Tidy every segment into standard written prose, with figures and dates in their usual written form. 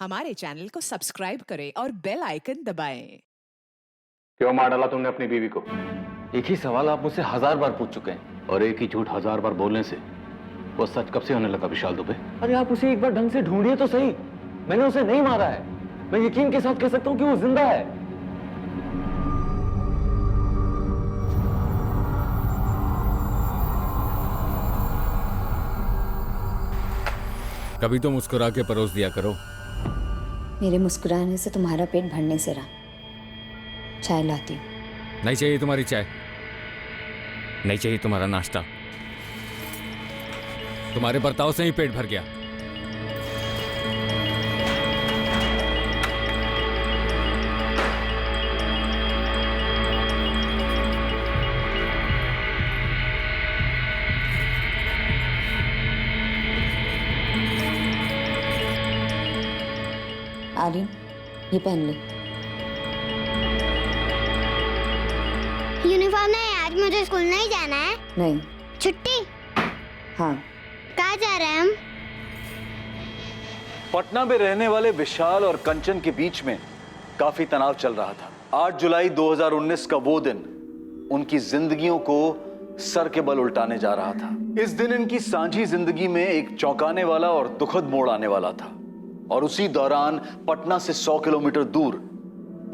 हमारे चैनल को सब्सक्राइब करें और बेल आइकन दबाएं। क्यों मार डाला तुमने अपनी बीवी को? एक ही सवाल आप मुझसे 1000 बार पूछ चुके हैं। और एक ही झूठ 1000 बार बोलने से वो सच कब से होने लगा विशाल दुबे? अरे आप उसे एक बार ढंग से ढूंढिए तो सही। मैंने उसे नहीं मारा है। मैं यकीन के साथ कह सकता हूं कि वो जिंदा है। कभी तो मुस्कुरा के परोस दिया करो। मेरे मुस्कुराने से तुम्हारा पेट भरने से रहा। चाय लाती हूँ। नहीं चाहिए तुम्हारी चाय, नहीं चाहिए तुम्हारा नाश्ता। तुम्हारे बर्ताव से ही पेट भर गया। आर्यन, ये पहन ले। यूनिफॉर्म नहीं, आज मुझे स्कूल नहीं जाना है। नहीं। छुट्टी? हाँ। कहाँ जा रहे हैं हम? पटना में रहने वाले विशाल और कंचन के बीच में काफी तनाव चल रहा था। 8 जुलाई 2019 का वो दिन उनकी जिंदगियों को सर के बल उल्टाने जा रहा था। इस दिन इनकी सांझी जिंदगी में एक चौंकाने वाला और दुखद मोड़ आने वाला था। और उसी दौरान पटना से 100 किलोमीटर दूर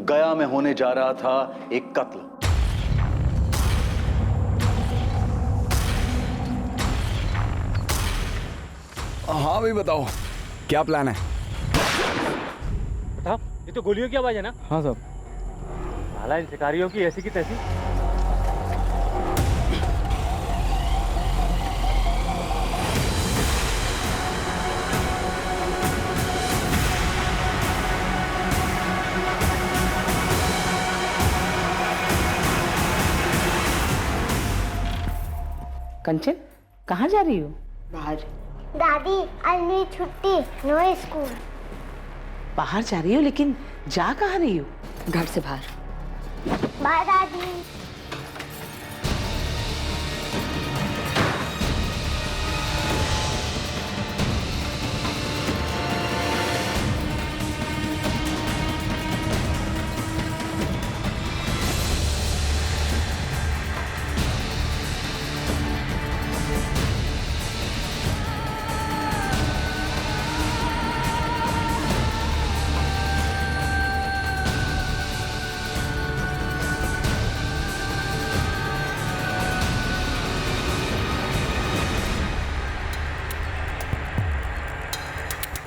गया में होने जा रहा था एक कत्ल। हाँ भाई बताओ, क्या प्लान है? बताओ, ये तो गोलियों की आवाज है ना? हाँ साहब। साला इन शिकारियों की ऐसी की तैसी। कंचन, कहाँ जा रही हो? बाहर। दादी, आज मेरी छुट्टी, नो स्कूल। बाहर जा रही हो, लेकिन जा कहाँ रही हो? घर से बाहर। बाय दादी।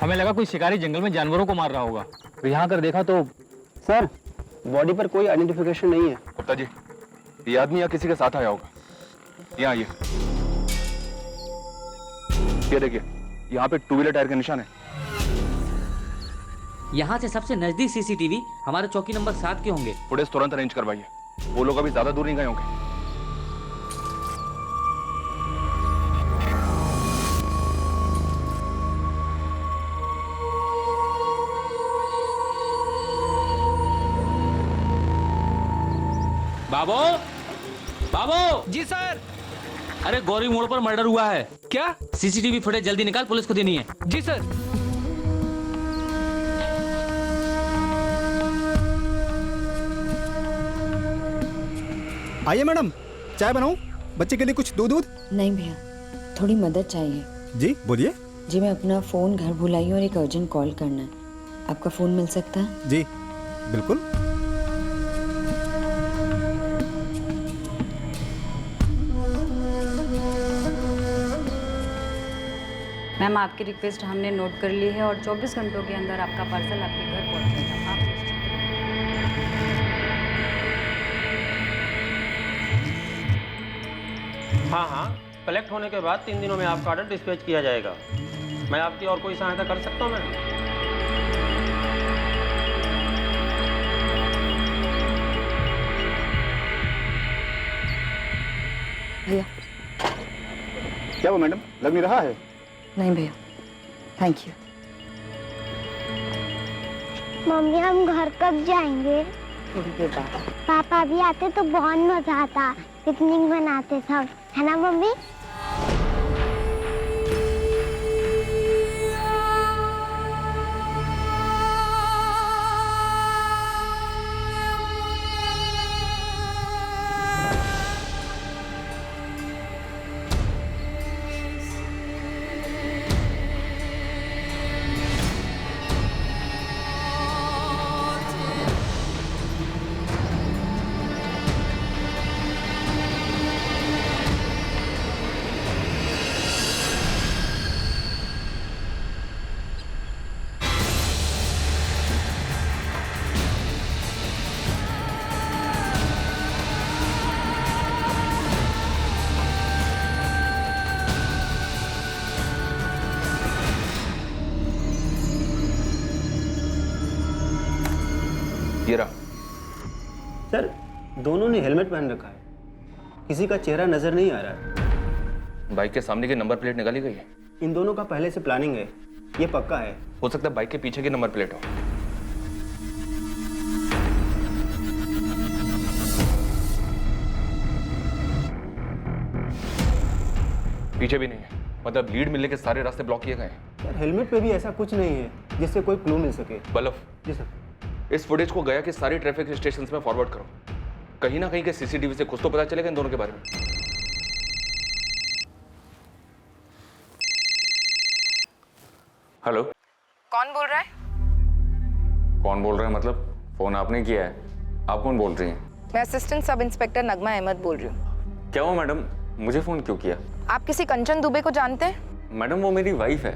हमें लगा कोई शिकारी जंगल में जानवरों को मार रहा होगा। यहाँ कर देखा तो सर, बॉडी पर कोई आइडेंटिफिकेशन नहीं है। गुप्ता जी, ये आदमी यहाँ किसी के साथ आया होगा। यहाँ आइए। ये देखिए, यहाँ पे 2 व्हीलर टायर के निशान है। यहाँ से सबसे नजदीक सीसीटीवी हमारे चौकी नंबर 7 के होंगे। फुटेज तुरंत अरेंज करवाइए। वो लोग अभी ज्यादा दूर नहीं गए होंगे। बाबू, बाबू। जी सर। अरे गौरी मोड़ पर मर्डर हुआ है। क्या? सीसीटीवी फुटेज जल्दी निकाल, पुलिस को देनी है। जी सर। आइए मैडम, चाय बनाऊं? बच्चे के लिए कुछ दूध? नहीं भैया, थोड़ी मदद चाहिए। जी बोलिए। जी, मैं अपना फ़ोन घर भुलाई हूँ और एक अर्जेंट कॉल करना है। आपका फ़ोन मिल सकता है? जी बिल्कुल। मैम, आपकी रिक्वेस्ट हमने नोट कर ली है और 24 घंटों के अंदर आपका पार्सल आपके घर पहुंचेगा। आप हाँ हाँ, कलेक्ट होने के बाद 3 दिनों में आपका ऑर्डर डिस्पैच किया जाएगा। मैं आपकी और कोई सहायता कर सकता हूँ मैम? भैया। क्या वो मैडम, लग नहीं रहा है? नहीं भैया, थैंक यू। मम्मी, हम घर कब जाएंगे? थोड़ी देर बाद। पापा भी आते तो बहुत मजा आता, पिकनिक मनाते सब, है ना मम्मी? ये रहा। सर दोनों ने हेलमेट पहन रखा है, किसी का चेहरा नजर नहीं आ रहा है। बाइक के सामने की नंबर प्लेट निकाली गई है। इन दोनों का पहले से प्लानिंग है, ये पक्का है। हो सकता है बाइक के पीछे की नंबर प्लेट हो। पीछे भी नहीं है, मतलब लीड मिलने के सारे रास्ते ब्लॉक किए गए हैं। यार हेलमेट पे भी ऐसा कुछ नहीं है जिससे कोई क्लू मिल सके। बल्लभ, जी सर। इस फुटेज को गया कि सारी ट्रैफिक स्टेशन में फॉरवर्ड करो। कहीं ना कहीं के सीसीटीवी से कुछ तो पता चलेगा इन दोनों के बारे में। हेलो, कौन बोल रहा है? कौन बोल रहा है मतलब? फोन आपने किया है, आप कौन बोल रही हैं? मैं असिस्टेंट सब इंस्पेक्टर नगमा अहमद बोल रही हूँ। क्या हुआ मैडम, मुझे फोन क्यों किया? आप किसी कंचन दुबे को जानते हैं? मैडम वो मेरी वाइफ है,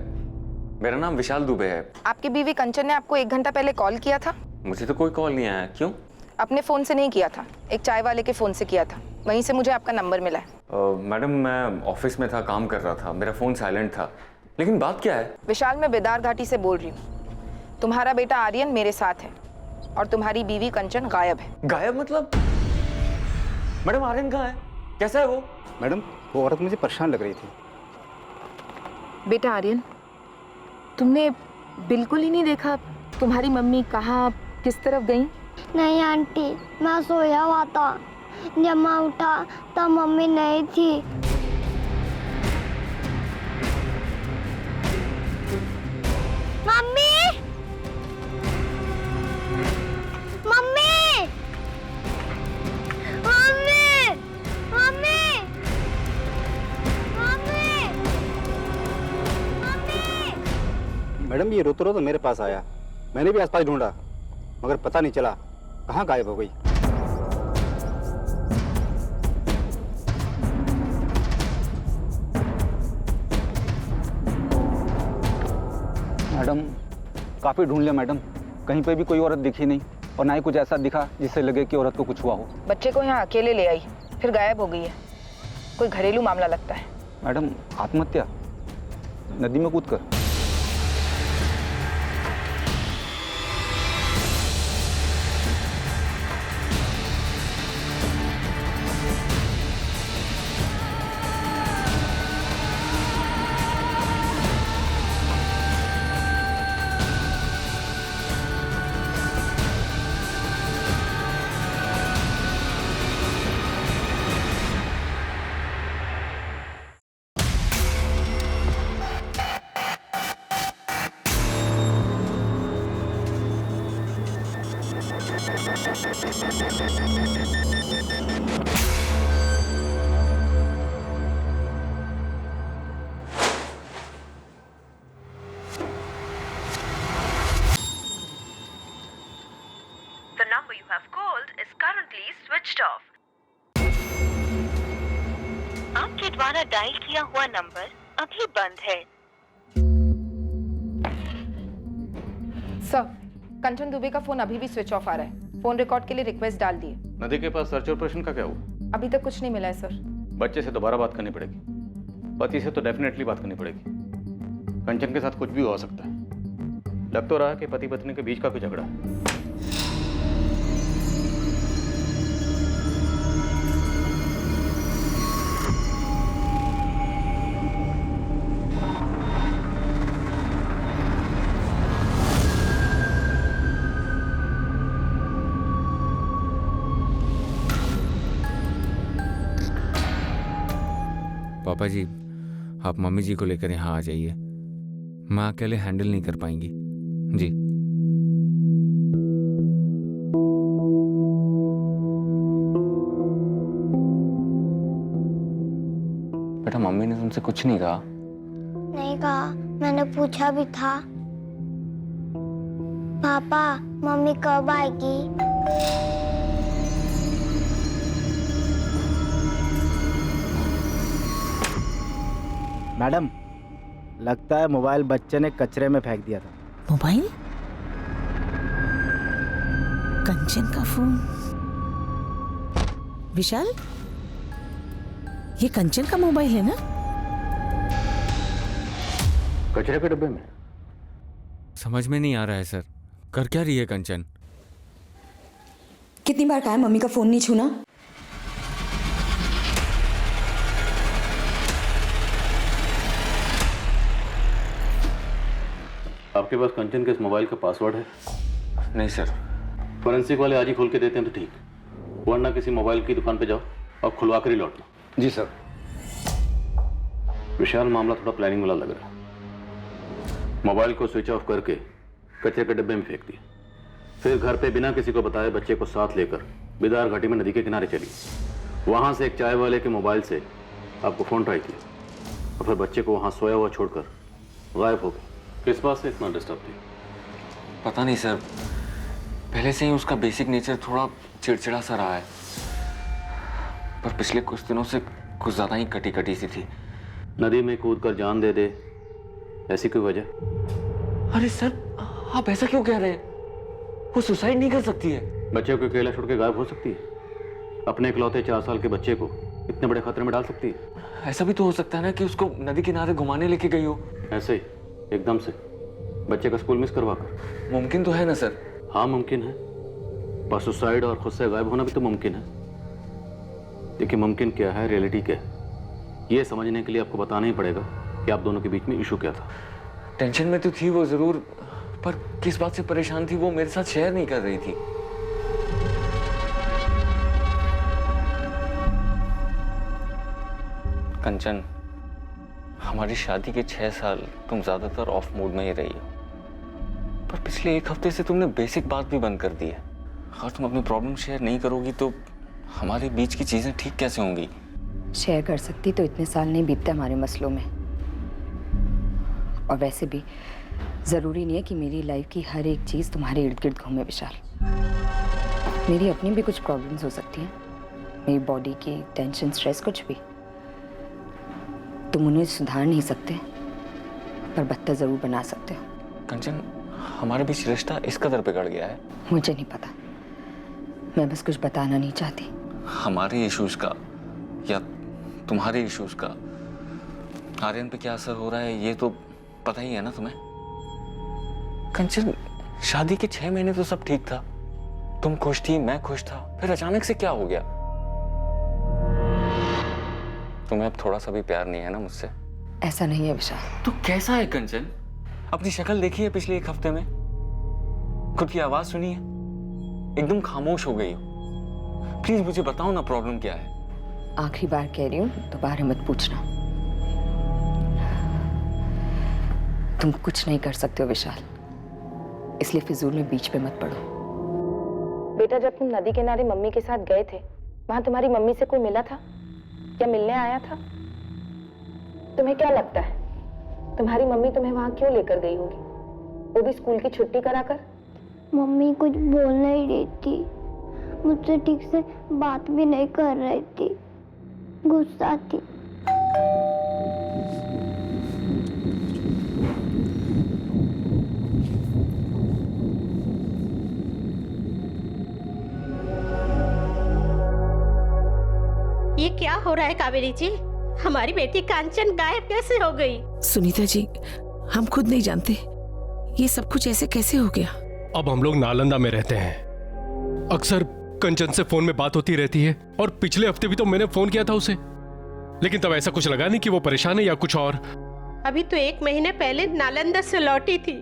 मेरा नाम विशाल दुबे है। आपकी बीवी कंचन ने आपको 1 घंटा पहले कॉल किया था? मुझे तो कोई कॉल नहीं आया। क्यों? अपने फोन से नहीं किया था, एक चाय वाले के फोन से किया था, वहीं से मुझे आपका नंबर मिला है। मैडम मैं ऑफिस में था, काम कर रहा था, मेरा फोन साइलेंट था। लेकिन बात क्या है? विशाल, मैं बेदार घाटी से बोल रही हूँ। तुम्हारा बेटा आर्यन मेरे साथ है और तुम्हारी बीवी कंचन गायब है। गायब मतलब? मैडम आर्यन कहाँ है, कैसा है वो? मैडम वो औरत मुझे परेशान लग रही थी। बेटा आर्यन, तुमने बिल्कुल ही नहीं देखा तुम्हारी मम्मी कहाँ किस तरफ गई? नहीं आंटी, मैं सोया हुआ था, जब मैं उठा तब मम्मी नहीं थी। Mummy, mummy, mummy, mummy, mummy, mummy. Madam ये रोते रोते मेरे पास आया, मैंने भी आसपास ढूंढा मगर पता नहीं चला कहाँ गायब हो गई। मैडम काफी ढूंढ लिया मैडम, कहीं पे भी कोई औरत दिखी नहीं और ना ही कुछ ऐसा दिखा जिससे लगे कि औरत को कुछ हुआ हो। बच्चे को यहाँ अकेले ले आई, फिर गायब हो गई है। कोई घरेलू मामला लगता है। मैडम आत्महत्या, नदी में कूद कर। The number you have called is currently switched off. आपके द्वारा डायल किया हुआ नंबर अभी बंद है। सर, कंचन दुबे का फोन अभी भी स्विच ऑफ आ रहा है। फोन रिकॉर्ड के लिए रिक्वेस्ट डाल दिए। नदी के पास सर्च ऑपरेशन का क्या हुआ? अभी तक कुछ नहीं मिला है सर। बच्चे से दोबारा बात करनी पड़ेगी, पति से तो डेफिनेटली बात करनी पड़ेगी। कंचन के साथ कुछ भी हो सकता है। लग तो रहा है कि पति पत्नी के बीच का कोई झगड़ा है। पापा जी, आप मम्मी जी को लेकर यहाँ आ जाइए, माँ अकेले हैंडल नहीं कर पाएंगी। जी। बेटा मम्मी ने तुमसे कुछ नहीं कहा? नहीं कहा, मैंने पूछा भी था। पापा मम्मी कब आएगी? मैडम लगता है मोबाइल बच्चे ने कचरे में फेंक दिया था। मोबाइल? कंचन का फोन? विशाल, ये कंचन का मोबाइल है ना? कचरे के डब्बे में? समझ में नहीं आ रहा है सर, कर क्या रही है कंचन? कितनी बार कहा है मम्मी का फोन नहीं छूना? आपके पास कंचन के इस मोबाइल का पासवर्ड है? नहीं सर। फोरेंसिक वाले आज ही खोल के देते हैं तो ठीक, वरना किसी मोबाइल की दुकान पे जाओ और खुलवा कर ही लौटना। जी सर। विशाल, मामला थोड़ा प्लानिंग वाला लग रहा है। मोबाइल को स्विच ऑफ करके कचरे के डिब्बे में फेंक दिया, फिर घर पे बिना किसी को बताए बच्चे को साथ लेकर बिदार घाटी में नदी के किनारे चली। वहां से एक चाय वाले के मोबाइल से आपको फोन ट्राई किया और फिर बच्चे को वहां सोया हुआ छोड़कर गायब हो गए। किस बात से इतना डिस्टर्ब थी? पता नहीं सर, पहले से ही उसका बेसिक नेचर थोड़ा चिड़चिड़ा सा रहा है, पर पिछले कुछ दिनों से कुछ ज़्यादा ही कटी कटी सी थी। नदी में कूद कर जान दे दे, ऐसी कोई वजह? अरे सर, आप ऐसा क्यों कह रहे हैं? वो सुसाइड नहीं कर सकती है। बच्चे को अकेला छोड़ के गायब हो सकती है? अपने इकलौते 4 साल के बच्चे को इतने बड़े खतरे में डाल सकती है? ऐसा भी तो हो सकता है ना कि उसको नदी किनारे घुमाने लेके गई हो। ऐसे ही एकदम से बच्चे का स्कूल मिस करवा कर? मुमकिन तो है ना सर? हाँ मुमकिन है, पर सुसाइड और खुद से गायब होना भी तो मुमकिन है। देखिए, मुमकिन क्या है, रियलिटी क्या है, ये समझने के लिए आपको बताना ही पड़ेगा कि आप दोनों के बीच में इशू क्या था। टेंशन में तो थी वो जरूर, पर किस बात से परेशान थी वो मेरे साथ शेयर नहीं कर रही थी। कंचन, हमारी शादी के 6 साल तुम ज्यादातर ऑफ मूड में ही रही हो, पर पिछले 1 हफ्ते से तुमने बेसिक बात भी बंद कर दी है। अगर तुम अपनी प्रॉब्लम शेयर नहीं करोगी तो हमारे बीच की चीजें ठीक कैसे होंगी? शेयर कर सकती तो इतने साल नहीं बीतते हमारे मसलों में। और वैसे भी ज़रूरी नहीं है कि मेरी लाइफ की हर एक चीज़ तुम्हारे इर्द गिर्द घूमे विशाल। मेरी अपनी भी कुछ प्रॉब्लम्स हो सकती हैं, मेरी बॉडी की टेंशन, स्ट्रेस, कुछ भी। तुम उन्हें सुधार नहीं सकते, पर बदतर ज़रूर बना सकते हो। कंचन, हमारे बीच रिश्ता इस कदर बिगड़ गया है। मुझे नहीं पता, मैं बस कुछ बताना नहीं चाहती। हमारे इश्यूज का या तुम्हारे इश्यूज का आर्यन पे क्या असर हो रहा है ये तो पता ही है ना तुम्हें। कंचन, शादी के 6 महीने तो सब ठीक था, तुम खुश थी, मैं खुश था, फिर अचानक से क्या हो गया? तुम्हें अब थोड़ा सा भी प्यार नहीं है ना मुझसे? ऐसा नहीं है विशाल। तो कैसा है कंचन? अपनी शक्ल देखी है पिछले 1 हफ्ते में? खुद की आवाज सुनी है? एकदम खामोश हो गई हो। प्लीज मुझे बताओ ना, प्रॉब्लम क्या है? आखिरी बार कह रही हूँ, दोबारा मत पूछना। तुम कुछ नहीं कर सकते हो विशाल, इसलिए फिजूल में बीच पे मत पड़ो। बेटा, जब तुम नदी किनारे मम्मी के साथ गए थे, वहां तुम्हारी मम्मी से कोई मिला था या मिलने आया था? तुम्हें क्या लगता है तुम्हारी मम्मी तुम्हें वहां क्यों लेकर गई होगी, वो भी स्कूल की छुट्टी कराकर? मम्मी कुछ बोल नहीं रही थी, मुझसे ठीक से बात भी नहीं कर रही थी, गुस्सा थी। ये क्या हो रहा है कावेरी जी? हमारी बेटी कांचन गायब कैसे हो गई? सुनीता जी, हम खुद नहीं जानते ये सब कुछ ऐसे कैसे हो गया। अब हम लोग नालंदा में रहते हैं, अक्सर कंचन से फोन में बात होती रहती है, और पिछले हफ्ते भी तो मैंने फोन किया था उसे, लेकिन तब ऐसा कुछ लगा नहीं कि वो परेशान है या कुछ और। अभी तो 1 महीने पहले नालंदा से लौटी थी,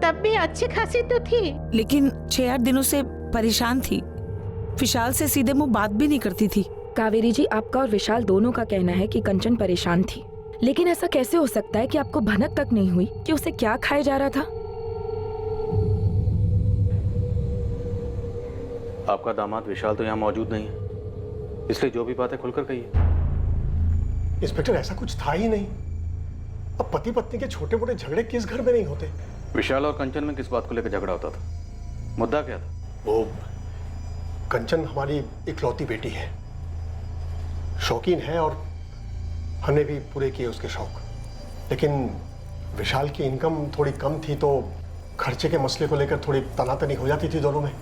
तब भी अच्छी खासी तो थी। लेकिन 6-8 दिनों से परेशान थी, विशाल से सीधे मुंह बात भी नहीं करती थी। कावेरी जी, आपका और विशाल दोनों का कहना है कि कंचन परेशान थी, लेकिन ऐसा कैसे हो सकता है कि आपको भनक तक नहीं हुई कि उसे क्या खाया जा रहा था? आपका दामाद विशाल तो यहाँ मौजूद नहीं है, इसलिए जो भी बात है खुलकर कहिए। इंस्पेक्टर, ऐसा कुछ था ही नहीं। अब पति पत्नी के छोटे मोटे झगड़े किस घर में नहीं होते? विशाल और कंचन में किस बात को लेकर झगड़ा होता था? मुद्दा क्या था? वो कंचन हमारी इकलौती बेटी है, शौकीन है, और हमने भी पूरे किए उसके शौक। लेकिन विशाल की इनकम थोड़ी कम थी, तो खर्चे के मसले को लेकर थोड़ी तनातनी हो जाती थी दोनों में।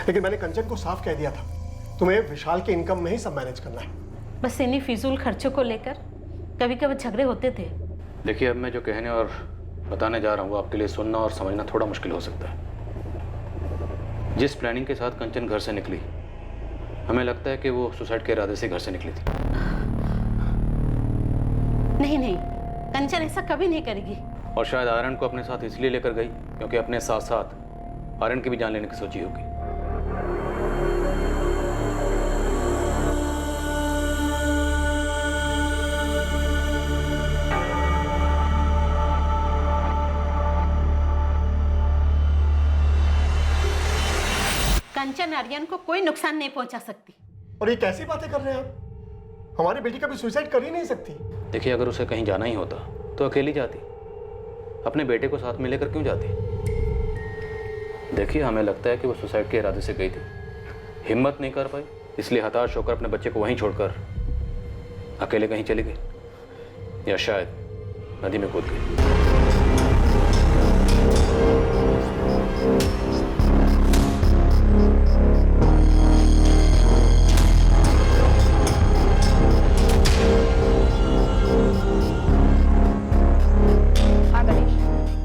लेकिन मैंने कंचन को साफ कह दिया था, तुम्हें विशाल के इनकम में ही सब मैनेज करना है। बस इन्हीं फिजूल खर्चों को लेकर कभी कभी झगड़े होते थे। देखिए, अब मैं जो कहने और बताने जा रहा हूँ वो आपके लिए सुनना और समझना थोड़ा मुश्किल हो सकता है। जिस प्लानिंग के साथ कंचन घर से निकली, हमें लगता है कि वो सुसाइड के इरादे से घर से निकली थी। नहीं नहीं, कंचन ऐसा कभी नहीं करेगी। और शायद आर्यन को अपने साथ इसलिए लेकर गई क्योंकि अपने साथ साथ आर्यन की भी जान लेने की सोची होगी। कंचन आर्यन को कोई नुकसान नहीं पहुंचा सकती। और ये कैसी बातें कर रहे हैं आप? हमारी बेटी कभी सुसाइड कर ही नहीं सकती। देखिए, अगर उसे कहीं जाना ही होता तो अकेली जाती, अपने बेटे को साथ में लेकर क्यों जाती? देखिए, हमें लगता है कि वो सुसाइड के इरादे से गई थी, हिम्मत नहीं कर पाई, इसलिए हताश होकर अपने बच्चे को वहीं छोड़कर अकेले कहीं चली गई, या शायद नदी में कूद गई।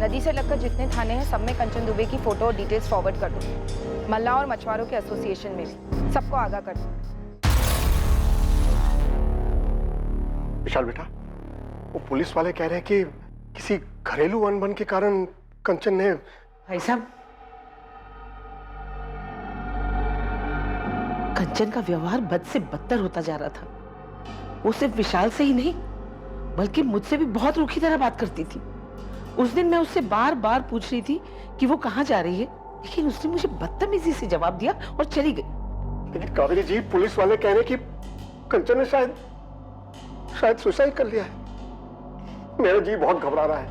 नदी से लगकर जितने थाने हैं सब में कंचन दुबे की फोटो और डिटेल्स फॉरवर्ड कर दो। मल्ला और मछुआरों के एसोसिएशन में भी सबको आगाह कर दो। विशाल बेटा, वो पुलिस वाले कह रहे हैं कि किसी घरेलू अनबन के कारण कंचन ने। भाई साहब, कंचन का व्यवहार बद से बदतर होता जा रहा था। वो सिर्फ विशाल से ही नहीं बल्कि मुझसे भी बहुत रूखी तरह बात करती थी। उस दिन मैं उससे बार बार पूछ रही थी कि वो कहाँ जा रही है, लेकिन उसने मुझे बदतमीजी से जवाब दिया और चली गई। लेकिन कावेरी जी, पुलिस वाले कह रहे हैं कि कंचन ने शायद सुसाइड कर लिया है। मेरा जी बहुत घबरा रहा है।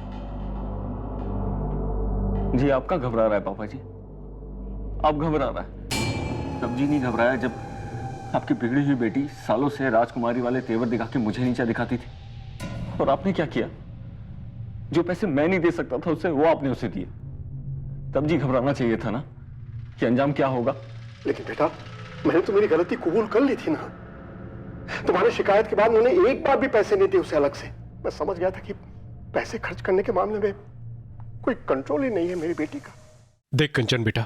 जी आपका घबरा रहा है पापा जी, आप घबरा रहा है। तब जी नहीं घबराया जब आपकी बिगड़ी हुई बेटी सालों से राजकुमारी वाले तेवर दिखा के मुझे नीचा दिखाती थी, और आपने क्या किया? जो पैसे मैं नहीं दे सकता था उससे वो आपने उसे दिए। तब जी घबराना चाहिए था ना कि अंजाम क्या होगा। लेकिन बेटा, मैंने तो मेरी गलती कबूल कर ली थी ना। तुम्हारी शिकायत के बाद उन्होंने एक बार भी पैसे नहीं दिए उसे अलग से। मैं समझ गया था कि पैसे खर्च करने के मामले में कोई कंट्रोल ही नहीं है मेरी बेटी का। देख कंचन बेटा,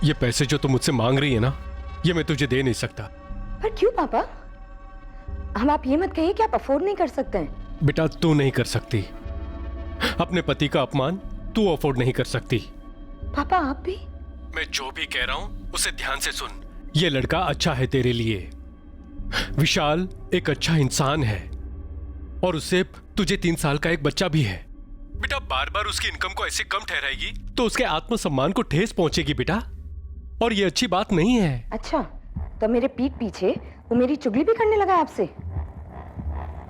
ये पैसे जो तुम मुझसे मांग रही है ना, ये मैं तुझे दे नहीं सकता। पर क्यों पापा? हम आप ये मत कहिए कि आप अफोर्ड नहीं कर सकते हैं। बेटा, तू नहीं कर सकती। अपने पति का अपमान तू अफोर्ड नहीं कर सकती। पापा आप भी? मैं जो भी कह रहा हूं उसे ध्यान से सुन। ये लड़का अच्छा है तेरे लिए। विशाल एक अच्छा इंसान है और उससे तुझे 3 साल का एक बच्चा भी है। बेटा, बार बार उसकी इनकम को ऐसे कम ठहराएगी तो उसके आत्मसम्मान को ठेस पहुंचेगी बेटा, और ये अच्छी बात नहीं है। अच्छा, तो मेरे पीठ पीछे वो मेरी चुगली भी करने लगा आपसे?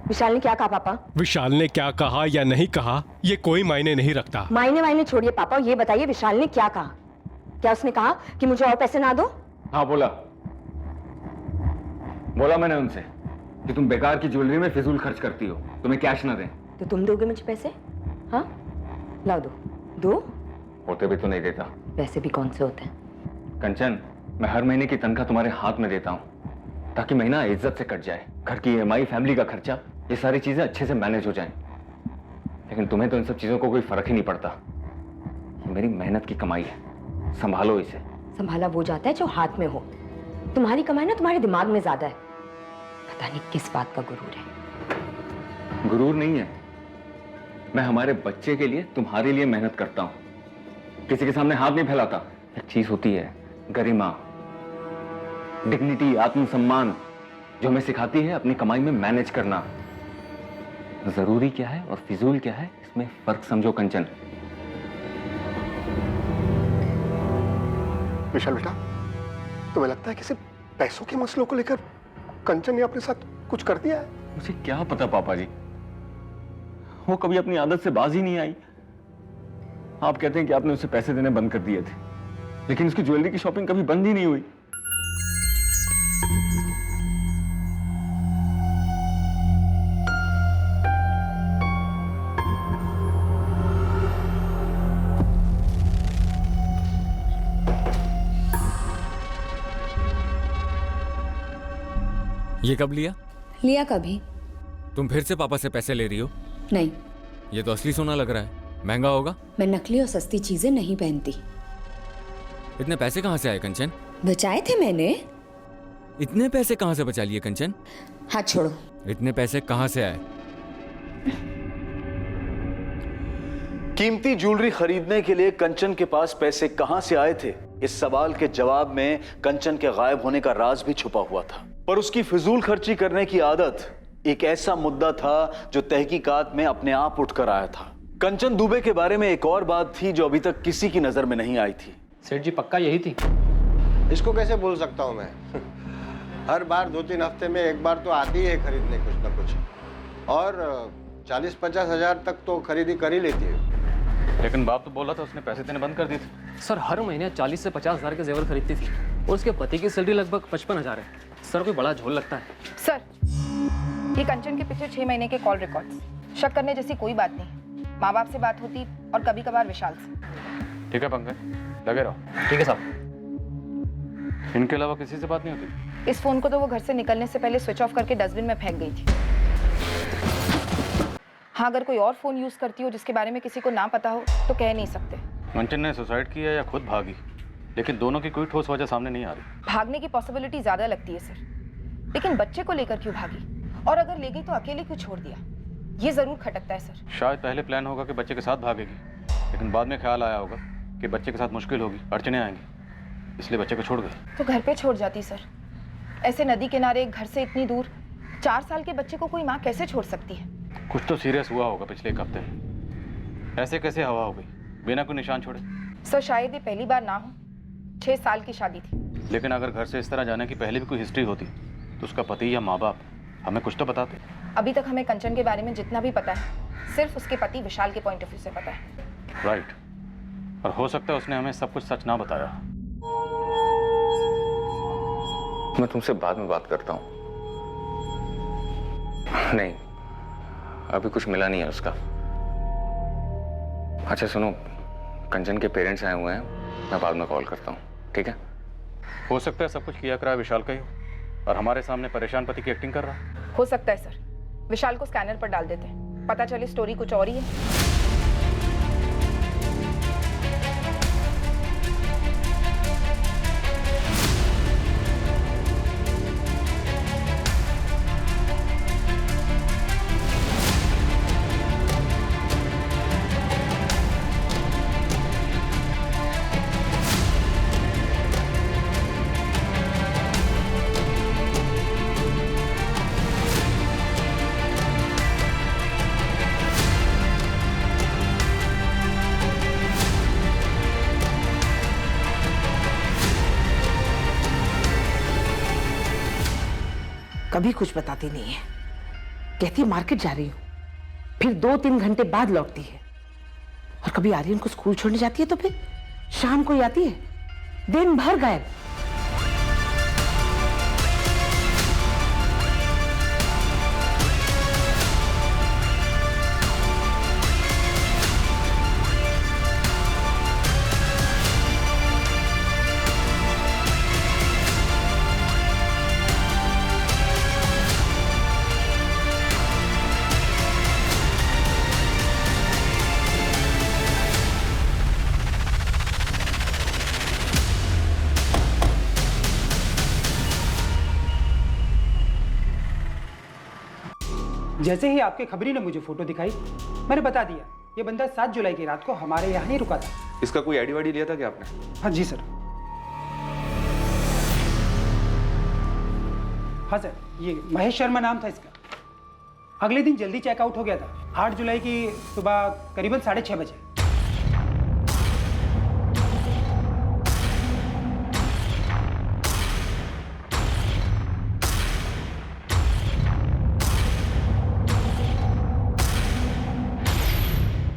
विशाल ने क्या कहा पापा? विशाल ने क्या कहा या नहीं कहा ये कोई मायने नहीं रखता। मायने छोड़िए पापा, ये बताइए विशाल ने क्या कहा? क्या उसने कहा कि मुझे और पैसे ना दो? हाँ बोला मैंने उनसे कि तुम बेकार की ज्वेलरी में फिजूल खर्च करती हो, तुम्हें कैश ना दें। तो तुम दोगे मुझे पैसे? हाँ, लाओ दो। होते भी तो नहीं देता। पैसे भी कौन से होते हैं? कंचन, मैं हर महीने की तनख्वाह तुम्हारे हाथ में देता हूँ ताकि महीना इज्जत से कट जाए। घर की EMI, फैमिली का खर्चा, ये सारी चीजें अच्छे से मैनेज हो जाएं। लेकिन तुम्हें तो इन सब चीजों को कोई फर्क ही नहीं पड़ता। ये मेरी मेहनत की कमाई है, संभालो इसे। संभाला वो जाता है जो हाथ में हो। तुम्हारी कमाई ना तुम्हारे दिमाग में ज्यादा है। पता नहीं किस बात का गुरूर है। गुरूर नहीं है, मैं हमारे बच्चे के लिए, तुम्हारे लिए मेहनत करता हूं, किसी के सामने हाथ नहीं फैलाता। एक चीज होती है गरिमा, डिग्निटी, आत्मसम्मान, जो हमें सिखाती है अपनी कमाई में मैनेज करना। जरूरी क्या है और फिजूल क्या है, इसमें फर्क समझो कंचन। विशाल बेटा, तुम्हें लगता है कि सिर्फ पैसों के मसलों को लेकर कंचन ने अपने साथ कुछ कर दिया है? मुझे क्या पता पापा जी, वो कभी अपनी आदत से बाज ही नहीं आई। आप कहते हैं कि आपने उसे पैसे देने बंद कर दिए थे, लेकिन उसकी ज्वेलरी की शॉपिंग कभी बंद ही नहीं हुई। ये कब लिया? लिया कभी? तुम फिर से पापा से पैसे ले रही हो? नहीं। ये तो असली सोना लग रहा है, महंगा होगा। मैं नकली और सस्ती चीजें नहीं पहनती। इतने पैसे कहाँ से आए कंचन? बचाए थे मैंने। इतने पैसे कहाँ से बचा लिए कंचन? हाथ छोड़ो। इतने पैसे कहाँ से आए? कीमती ज्वेलरी खरीदने के लिए कंचन के पास पैसे कहां से आए थे, इस सवाल के जवाब में कंचन के गायब होने का राज भी छुपा हुआ था। पर उसकी फिजूल खर्ची करने की आदत एक ऐसा मुद्दा था जो तहकीकात में अपने आप उठकर आया था। कंचन दुबे के बारे में एक और बात थी जो अभी तक किसी की नजर में नहीं आई थी। सेठ जी पक्का यही थी? इसको कैसे बोल सकता हूँ मैं? हर बार 2-3 हफ्ते में एक बार तो आती है खरीदने कुछ ना कुछ, और 40-50 हज़ार तक तो खरीदी कर ही लेती है। लेकिन बाप तो बोला था उसने पैसे देने बंद कर दिए थे। सर हर महीने 40 से 50 हज़ार के जेवर खरीदती थी और उसके पति की सैलरी लगभग 55,000 है। सर कोई बड़ा झोल लगता है। सर, ये कंचन के पिछले 6 महीने के कॉल रिकॉर्ड्स। शक करने जैसी कोई बात नहीं। माँ बाप से बात होती और कभी कभार विशाल से। ठीक है पंकज, लगे रहो। ठीक है साहब। इनके अलावा किसी से बात नहीं होती? इस फोन को तो वो घर से निकलने से पहले स्विच ऑफ करके डस्टबिन में फेंक गई थी। हाँ, अगर कोई और फोन यूज करती हो जिसके बारे में किसी को ना पता हो तो कह नहीं सकते। कंचन ने सुसाइड किया या खुद भागी, लेकिन दोनों की कोई ठोस वजह सामने नहीं आ रही। भागने की पॉसिबिलिटी ज्यादा लगती है सर, लेकिन बच्चे को लेकर क्यों भागी, और अगर ले गई तो अकेले क्यों छोड़ दिया, ये जरूर खटकता है सर। शायद पहले प्लान होगा कि बच्चे के साथ भागेगी, लेकिन बाद में ख्याल आया होगा कि बच्चे के साथ मुश्किल होगी, अड़चने आएंगी, इसलिए बच्चे को छोड़ गई। तो घर पे छोड़ जाती सर। ऐसे नदी किनारे घर से इतनी दूर 4 साल के बच्चे को कोई माँ कैसे छोड़ सकती है? कुछ तो सीरियस हुआ होगा पिछले 1 हफ्ते में। ऐसे कैसे हवा हो गई बिना कोई निशान छोड़े? सर शायद ये पहली बार ना हो। 6 साल की शादी थी। लेकिन अगर घर से इस तरह जाने की पहले भी कोई हिस्ट्री होती तो उसका पति या माँ बाप हमें कुछ तो बताते। अभी तक हमें कंचन के बारे में जितना भी पता है सिर्फ उसके पति विशाल के पॉइंट ऑफ व्यू से पता है। राइट, और हो सकता है उसने हमें सब कुछ सच ना बताया। मैं तुमसे बाद में बात करता हूँ। नहीं, अभी कुछ मिला नहीं है उसका। अच्छा सुनो, कंचन के पेरेंट्स आए हुए हैं, मैं बाद में कॉल करता हूँ, ठीक है? हो सकता है सब कुछ किया करा विशाल का ही हो और हमारे सामने परेशान पति की एक्टिंग कर रहा। हो सकता है सर। विशाल को स्कैनर पर डाल देते हैं, पता चले स्टोरी कुछ और ही है। कभी कुछ बताती नहीं है। कहती है मार्केट जा रही हूँ, फिर 2-3 घंटे बाद लौटती है। और कभी आर्यन को स्कूल छोड़ने जाती है तो फिर शाम को ही आती है, दिन भर गायब। जैसे ही आपके खबरी ने मुझे फोटो दिखाई, मैंने बता दिया ये बंदा 7 जुलाई की रात को हमारे यहाँ ही रुका था। इसका कोई आईडी वाईडी लिया था क्या आपने? हाँ जी सर। हाँ सर, ये महेश शर्मा नाम था इसका। अगले दिन जल्दी चेकआउट हो गया था, 8 जुलाई की सुबह करीबन 6:30 बजे।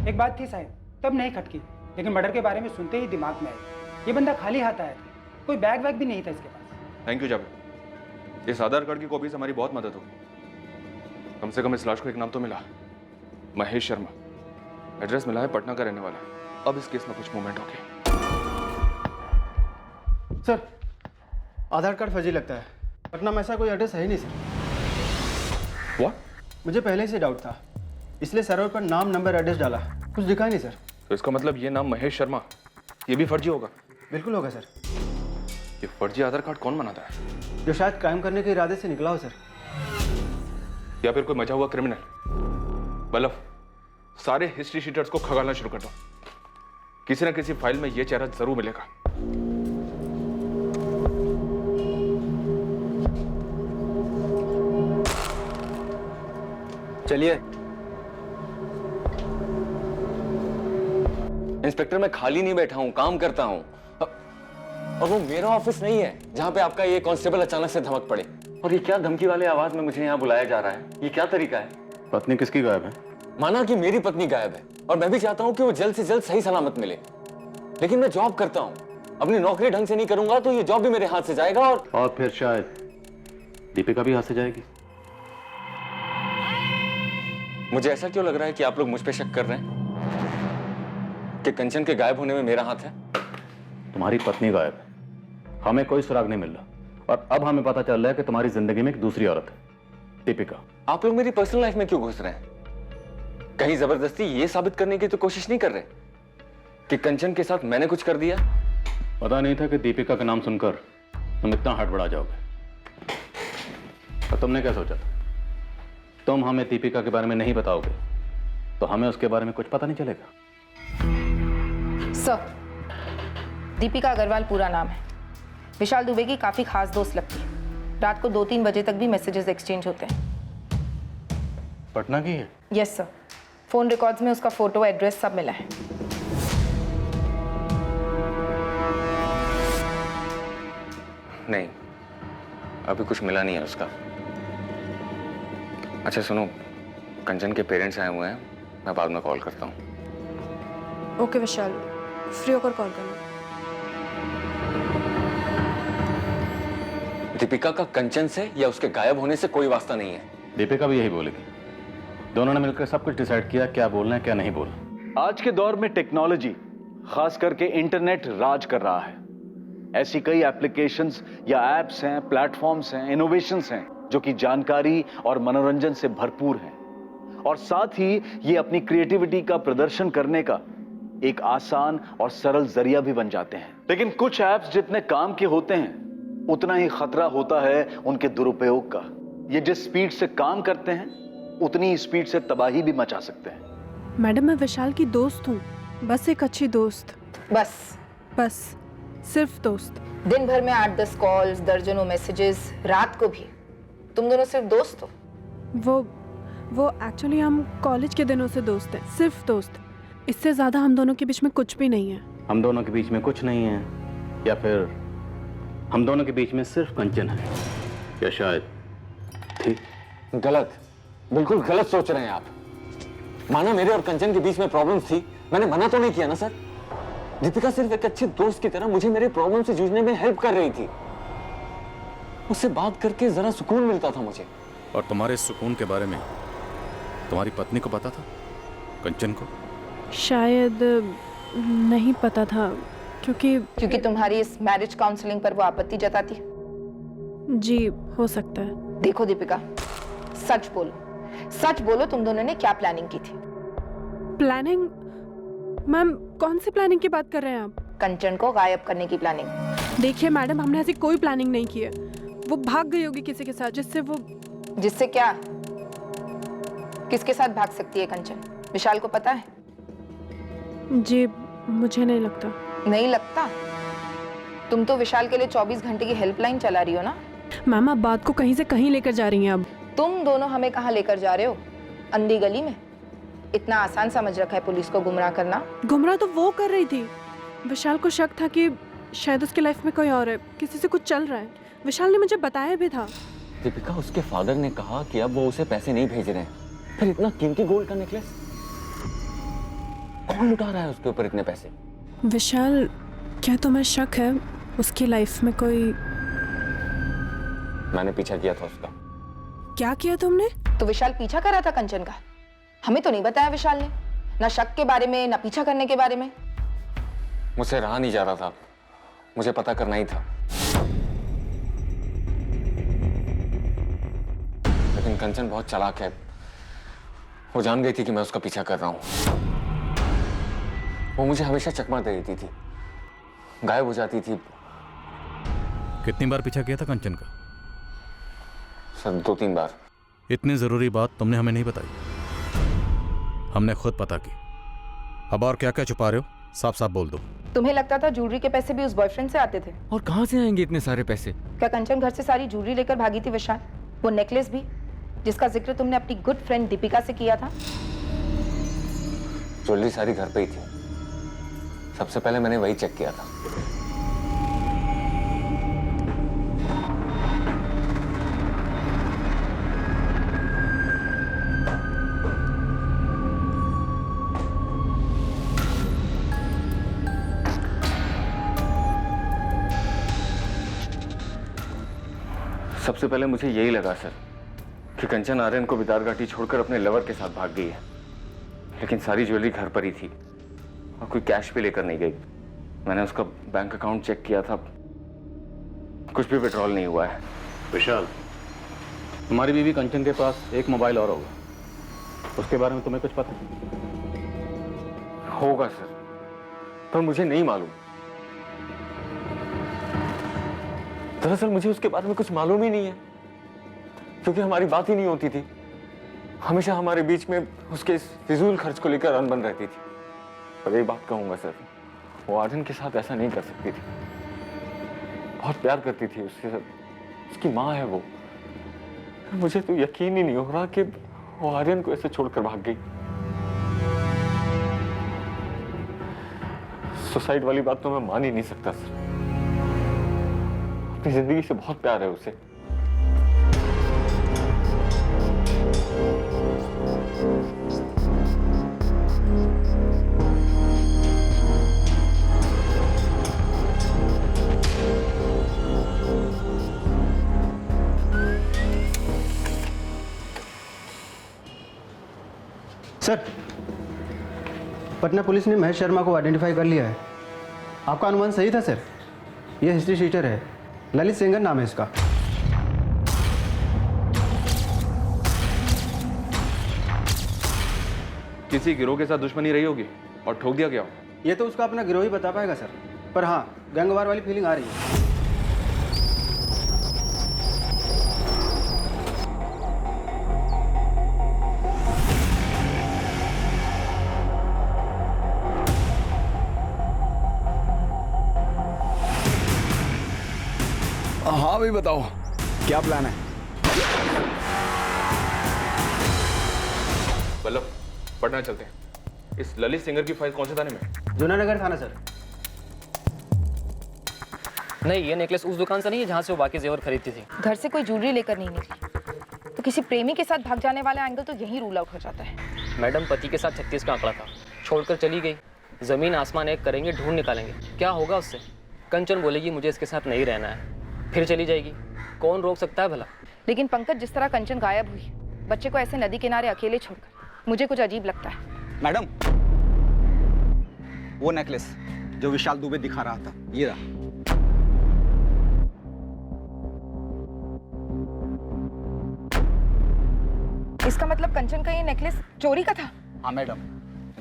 एक बात थी साहब, तब नहीं खटकी, लेकिन मर्डर के बारे में सुनते ही दिमाग में आई। ये बंदा खाली हाथ आया था, कोई बैग वैग भी नहीं था इसके पास। थैंक यू जावेद, इस आधार कार्ड की कॉपी से हमारी बहुत मदद होगी। कम से कम इस लाश को एक नाम तो मिला, महेश शर्मा। एड्रेस मिला है, पटना का रहने वाला है। अब इस केस में कुछ मूवमेंट होगी। सर, आधार कार्ड फर्जी लगता है। पटना में ऐसा कोई एड्रेस है ही नहीं सर। What? मुझे पहले से डाउट था, इसलिए सर्वर पर नाम, नंबर, एड्रेस डाला, कुछ दिखा नहीं सर। तो इसका मतलब ये नाम महेश शर्मा, ये भी फर्जी होगा? बिल्कुल होगा सर। ये फर्जी आधार कार्ड कौन बनाता है? जो शायद क्राइम करने के इरादे से निकला हो सर। या फिर कोई मचा हुआ क्रिमिनल। बल्लभ, सारे हिस्ट्री शीटर्स को खगालना शुरू कर दो। किसी न किसी फाइल में ये चेहरा जरूर मिलेगा। चलिए। इंस्पेक्टर, मैं खाली नहीं बैठा हूं, काम करता हूं। और वो मेरा ऑफिस नहीं है जहां पे आपका ये कांस्टेबल अचानक से धमक पड़े। और ये क्या धमकी वाले आवाज में मुझे यहाँ बुलाया जा रहा है? ये क्या तरीका है? पत्नी किसकी गायब है? माना कि मेरी पत्नी गायब है और मैं भी चाहता हूं कि वो जल्द से जल्द सही सलामत मिले, लेकिन मैं जॉब करता हूं। अपनी नौकरी ढंग से नहीं करूंगा तो ये जॉब भी मेरे हाथ से जाएगा और फिर शायद दीपिका भी हाथ से जाएगी। मुझे ऐसा क्यों लग रहा है कि आप लोग मुझ पे शक कर रहे हैं कि कंचन के गायब होने में मेरा हाथ है? तुम्हारी पत्नी गायब है, हमें कोई सुराग नहीं मिल रहा, और अब हमें पता चल रहा है कि तुम्हारी जिंदगी में एक दूसरी औरत है, दीपिका। आप लोग मेरी पर्सनल लाइफ में क्यों घुस रहे हैं? कहीं जबरदस्ती ये साबित करने की तो कोशिश नहीं कर रहे कि कंचन के साथ मैंने कुछ कर दिया? पता नहीं था कि दीपिका का नाम सुनकर तुम इतना हड़बड़ा जाओगे। और तुमने क्या सोचा था? तुम हमें दीपिका के बारे में नहीं बताओगे तो हमें उसके बारे में कुछ पता नहीं चलेगा। सर, दीपिका अग्रवाल पूरा नाम है। विशाल दुबे की काफी खास दोस्त लगती है। रात को 2-3 बजे तक भी मैसेजेस एक्सचेंज होते हैं। पटना की है? यस सर, फोन रिकॉर्ड्स में उसका फोटो, एड्रेस सब मिला है। नहीं, अभी कुछ मिला नहीं है उसका। अच्छा सुनो, कंचन के पेरेंट्स आए हुए हैं, मैं बाद में कॉल करता हूँ। ओके विशाल, फ्री होकर कॉल करना। दीपिका का कंचन से या उसके गायब होने से कोई वास्ता नहीं है। दीपिका भी यही बोलेगी। दोनों ने मिलकर सब कुछ डिसाइड किया, क्या बोलना है क्या नहीं बोलना। आज के दौर में टेक्नोलॉजी, खास करके इंटरनेट राज कर रहा है। ऐसी कई एप्लीकेशंस या एप्स हैं, प्लेटफॉर्म्स हैं, इनोवेशंस हैं जो कि जानकारी और मनोरंजन से भरपूर हैं, और साथ ही ये अपनी क्रिएटिविटी का प्रदर्शन करने का एक आसान और सरल जरिया भी बन जाते हैं। लेकिन कुछ ऐप्स जितने काम के होते हैं उतना ही खतरा होता है उनके दुरुपयोग का। ये जिस स्पीड से काम करते हैं उतनी ही स्पीड से तबाही भी मचा सकते हैं। मैडम, मैं विशाल की दोस्त हूँ, बस एक अच्छी दोस्त। बस सिर्फ दोस्त। दिन भर में 8-10 कॉल्स, दर्जनों मैसेजेस, रात को भी। तुम दोनों सिर्फ दोस्त हो? वो एक्चुअली हम कॉलेज के दिनों से दोस्त हैं, सिर्फ दोस्त। इससे ज्यादा हम दोनों के बीच में कुछ भी नहीं है। हम दोनों के बीच में कुछ नहीं है, या फिर हम दोनों के बीच में सिर्फ कंचन है, या शायद ठीक? गलत, बिल्कुल गलत सोच रहे हैं आप। माना मेरे और कंचन के बीच में प्रॉब्लम थी, मैंने मना तो नहीं किया ना सर। दीपिका सिर्फ एक अच्छे दोस्त की तरह मुझे मेरे प्रॉब्लम से जूझने में हेल्प कर रही थी। उससे बात करके जरा सुकून मिलता था मुझे। और तुम्हारे सुकून के बारे में तुम्हारी पत्नी को पता था, कंचन को? शायद नहीं पता था, क्योंकि तुम्हारी इस मैरिज काउंसलिंग पर वो आपत्ति जताती। जी हो सकता है। देखो दीपिका, सच बोलो तुम दोनों ने क्या प्लानिंग की थी? प्लानिंग? मैम, कौन सी प्लानिंग की बात कर रहे हैं आप? कंचन को गायब करने की प्लानिंग। देखिए मैडम, हमने ऐसी कोई प्लानिंग नहीं की है। वो भाग गई होगी किसी के साथ, जिससे क्या? किसके साथ भाग सकती है कंचन? विशाल को पता है? जी मुझे नहीं लगता। नहीं लगता? तुम तो विशाल के लिए 24 घंटे की हेल्पलाइन चला रही हो ना? मैम, आप बात को कहीं से कहीं लेकर जा रही हैं। अब तुम दोनों हमें कहाँ लेकर जा रहे हो? अंधी गली में? इतना आसान समझ रखा है पुलिस को गुमराह करना? गुमराह तो वो कर रही थी। विशाल को शक था कि शायद उसकी लाइफ में कोई और है, किसी से कुछ चल रहा है। विशाल ने मुझे बताया भी था। दीपिका, उसके फादर ने कहा कि अब वो उसे पैसे नहीं भेज रहे हैं। फिर इतना कीमती गोल्ड का नेकलेस कौन लुटा रहा है उसके ऊपर इतने पैसे? विशाल, क्या तुम्हें शक है उसकी लाइफ में कोई? मैंने पीछा किया था उसका। क्या किया तुमने? तो विशाल पीछा कर रहा था कंचन का? हमें तो नहीं बताया विशाल ने, ना शक के बारे में ना पीछा करने के बारे में। मुझसे रहा नहीं जा रहा था, मुझे पता करना ही था। लेकिन कंचन बहुत चालाक है, वो जान गई थी कि मैं उसका पीछा कर रहा हूं। वो मुझे हमेशा चकमा दे देती थी। गायब हो जाती थी। कितनी बार पीछा किया था कंचन का? सर 2-3 बार। इतनी जरूरी बात तुमने हमें नहीं बताई, हमने खुद पता की। अब और क्या क्या छुपा रहे हो, साफ साफ बोल दो। तुम्हें लगता था ज्वेलरी के पैसे भी उस बॉयफ्रेंड से आते थे? और कहाँ से आएंगे इतने सारे पैसे? क्या कंचन घर से सारी ज्वेलरी लेकर भागी थी विशाल? वो नेकलेस भी जिसका जिक्र तुमने अपनी गुड फ्रेंड दीपिका से किया था? ज्वेलरी सारी घर पे ही थी। सबसे पहले मैंने वही चेक किया था। सबसे पहले मुझे यही लगा सर कि कंचन आर्यन को बिदारघाटी छोड़कर अपने लवर के साथ भाग गई है, लेकिन सारी ज्वेलरी घर पर ही थी और कोई कैश भी लेकर नहीं गई। मैंने उसका बैंक अकाउंट चेक किया था, कुछ भी विड्रॉल नहीं हुआ है। विशाल, तुम्हारी बीवी कंचन के पास एक मोबाइल और होगा, उसके बारे में तुम्हें कुछ पता? होगा सर, पर मुझे नहीं मालूम। दरअसल मुझे उसके बारे में कुछ मालूम ही नहीं है, क्योंकि हमारी बात ही नहीं होती थी। हमेशा हमारे बीच में उसके इस फिजूल खर्च को लेकर अनबन रहती थी। पर एक बात कहूंगा सर, वो आर्यन के साथ ऐसा नहीं कर सकती थी। बहुत प्यार करती थी उससे, उसकी माँ है वो। मुझे तो यकीन ही नहीं हो रहा कि वो आर्यन को ऐसे छोड़कर भाग गई। सुसाइड वाली बात तो मैं मान ही नहीं सकता सर। अपनी जिंदगी से बहुत प्यार है उसे। सर, पटना पुलिस ने महेश शर्मा को आइडेंटिफाई कर लिया है। आपका अनुमान सही था सर। यह हिस्ट्री शीटर है, ललित सेंगर नाम है इसका। किसी गिरोह के साथ दुश्मनी रही होगी और ठोक दिया गया हो। ये तो उसका अपना गिरोह ही बता पाएगा सर, पर हाँ गैंगवार वाली फीलिंग आ रही है। हाँ भाई बताओ, क्या प्लान है? वल्लभ, पटना चलते हैं। इस ललित सिंगर की फाइल कौन से थाने में? जूनानगर थाना सर। नहीं, ये नेकलेस उस दुकान से नहीं है जहाँ से वो बाकी जेवर खरीदती थी। घर से कोई ज्वेलरी लेकर नहीं निकली तो किसी प्रेमी के साथ भाग जाने वाला एंगल तो यहीं रूल आउट हो जाता है। मैडम, पति के साथ 36 का आंकड़ा था, छोड़कर चली गई। जमीन आसमान एक करेंगे, ढूंढ निकालेंगे, क्या होगा उससे? कंचन बोलेगी मुझे इसके साथ नहीं रहना है, फिर चली जाएगी। कौन रोक सकता है भला? लेकिन पंकज, जिस तरह कंचन गायब हुई, बच्चे को ऐसे नदी किनारे अकेले छोड़कर, मुझे कुछ अजीब लगता है। मैडम, वो नेकलेस जो विशाल दुबे दिखा रहा था, ये रहा। इसका मतलब कंचन का ये नेकलेस चोरी का था? हाँ madam,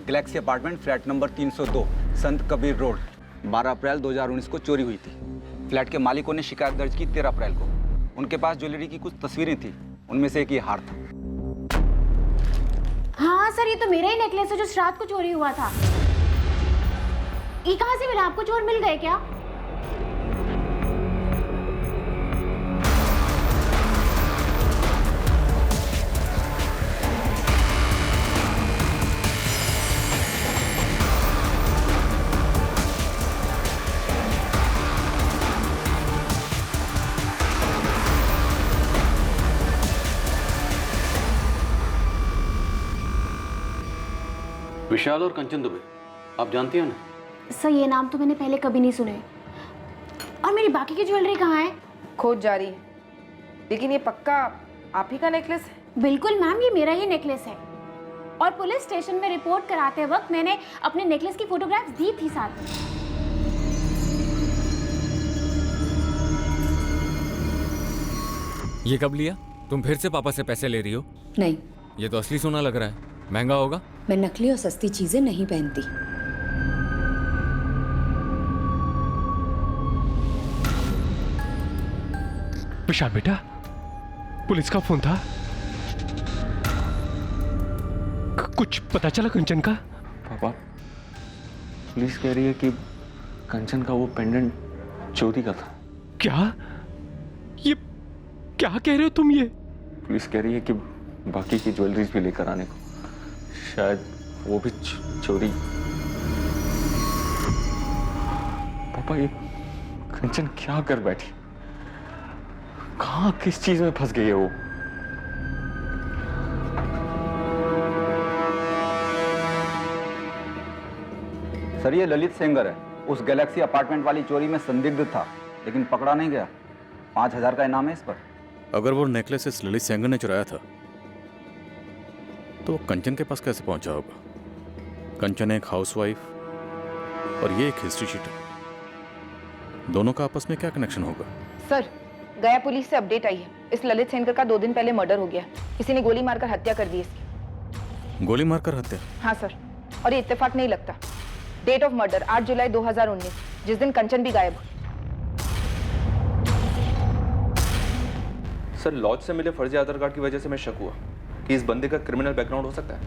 Galaxy apartment flat number 302 संत कबीर रोड 12 अप्रैल 2019 को चोरी हुई थी। फ्लैट के मालिकों ने शिकायत दर्ज की 13 अप्रैल को। उनके पास ज्वेलरी की कुछ तस्वीरें थी, उनमें से एक ये हार था। हाँ सर, ये तो मेरा ही नेकलेस है जो रात को चोरी हुआ था। ये कहाँ से मिला आपको? चोर मिल गए क्या? विशाल और कंचन दुबे, आप जानती हो ना? सर, ये नाम तो मैंने पहले कभी नहीं सुने। और मेरी बाकी की ज्वेलरी कहाँ है? खोज जारी है, लेकिन ये पक्का आप ही का नेकलेस है? बिल्कुल मैम, ये मेरा ही नेकलेस है। और पुलिस स्टेशन में रिपोर्ट कराते वक्त मैंने अपने नेकलेस की फोटोग्राफ्स दी थी साथ में। ये कब लिया? तुम फिर से पापा से पैसे ले रही हो? नहीं, ये तो असली सोना लग रहा है, महंगा होगा। मैं नकली और सस्ती चीजें नहीं पहनती। विशाल बेटा, पुलिस का फोन था। कुछ पता चला कंचन का? पापा, पुलिस कह रही है कि कंचन का वो पेंडेंट चोरी का था। क्या? ये क्या कह रहे हो तुम? ये पुलिस कह रही है कि बाकी की ज्वेलरीज भी लेकर आने को, शायद वो भी चोरी। पापा, ये कंचन क्या कर बैठी? कहां किस चीज में फंस गई है वो? सर, ये ललित सेंगर है। उस गैलेक्सी अपार्टमेंट वाली चोरी में संदिग्ध था, लेकिन पकड़ा नहीं गया। 5,000 का इनाम है इस पर। अगर वो नेकलेस इस ललित सेंगर ने चुराया था तो वो कंचन के पास कैसे पहुंचा होगा? कंचन एक हाउसवाइफ और ये एक हिस्ट्री शीटर। दोनों का आपस में क्या कनेक्शन होगा? सर, गया पुलिस से अपडेट आई है। इस ललित सेनकर का 2 दिन पहले मर्डर हो गया। किसी ने गोली मारकर हत्या कर दी इसकी। गोली मारकर हत्या? हाँ सर, और ये इत्तेफाक नहीं लगता। डेट ऑफ मर्डर 8 जुलाई 2019, जिस दिन कंचन भी गायब। सर, लॉज से मिले फर्जी आधार कार्ड की वजह से मैं शक हुआ कि इस बंदे का क्रिमिनल बैकग्राउंड हो सकता है।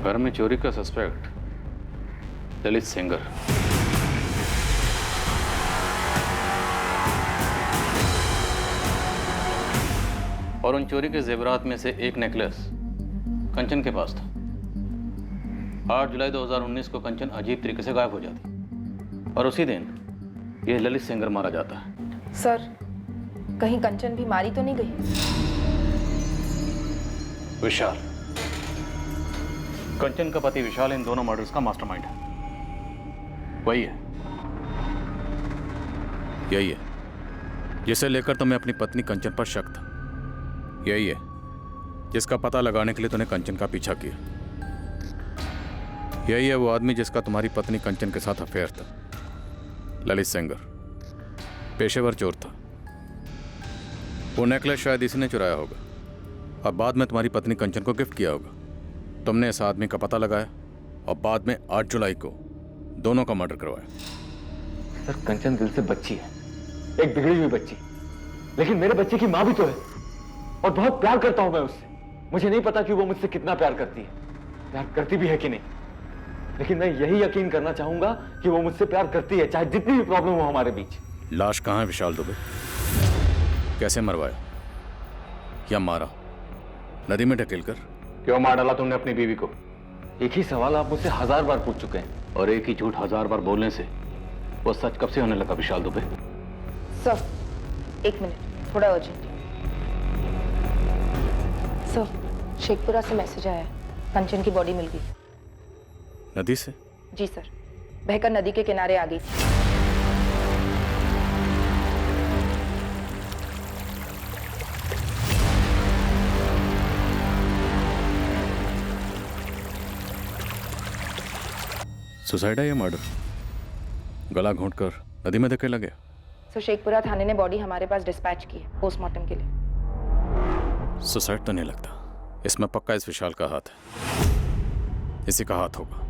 घर में चोरी का सस्पेक्ट ललित सेंगर। और उन चोरी के जेवरात में से एक नेकलेस कंचन के पास था। 8 जुलाई 2019 को कंचन अजीब तरीके से गायब हो जाती और उसी दिन ये ललित सेंगर मारा जाता है। सर, कहीं कंचन भी मारी तो नहीं गई? विशाल, कंचन का पति विशाल इन दोनों मर्डर्स का मास्टरमाइंड है। वही है, यही है जिसे लेकर तुम्हें अपनी पत्नी कंचन पर शक था। यही है जिसका पता लगाने के लिए तूने कंचन का पीछा किया। यही है वो आदमी जिसका तुम्हारी पत्नी कंचन के साथ अफेयर था। ललित सेंगर पेशेवर चोर था। वो नेकलेस शायद इसी ने चुराया होगा और बाद में तुम्हारी पत्नी कंचन को गिफ्ट किया होगा। तुमने इस आदमी का पता लगाया और बाद में 8 जुलाई को दोनों का मर्डर करवाया। सर, कंचन दिल से बच्ची है, एक बिगड़ी हुई बच्ची, लेकिन मेरे बच्चे की माँ भी तो है और बहुत प्यार करता हूं मैं उससे। मुझे नहीं पता कि वो मुझसे कितना प्यार करती है, प्यार करती भी है कि नहीं, लेकिन मैं यही यकीन करना चाहूंगा कि वो मुझसे प्यार करती है, चाहे जितनी भी प्रॉब्लम हो हमारे बीच। लाश कहाँ है विशाल दुबे? कैसे मरवाया या मारा? नदी में ढकेल कर? क्यों मार डाला तुमने अपनी बीवी को? एक ही सवाल आप मुझसे 1000 बार पूछ चुके हैं और एक ही झूठ 1000 बार बोलने से वो सच कब से होने लगा विशाल दुबे? सर, 1 मिनट, थोड़ा अर्जेंट। सर, शेखपुरा से मैसेज आया है, कंचन की बॉडी मिल गई। नदी से? जी सर, बहकर नदी के किनारे आ गई थी। सुसाइड है या मर्डर? गला घोंटकर नदी में धकेला गया? सर, शेखपुरा थाने ने बॉडी हमारे पास डिस्पैच की है पोस्टमार्टम के लिए। सुसाइड तो नहीं लगता, इसमें पक्का इस विशाल का हाथ है। इसी का हाथ होगा।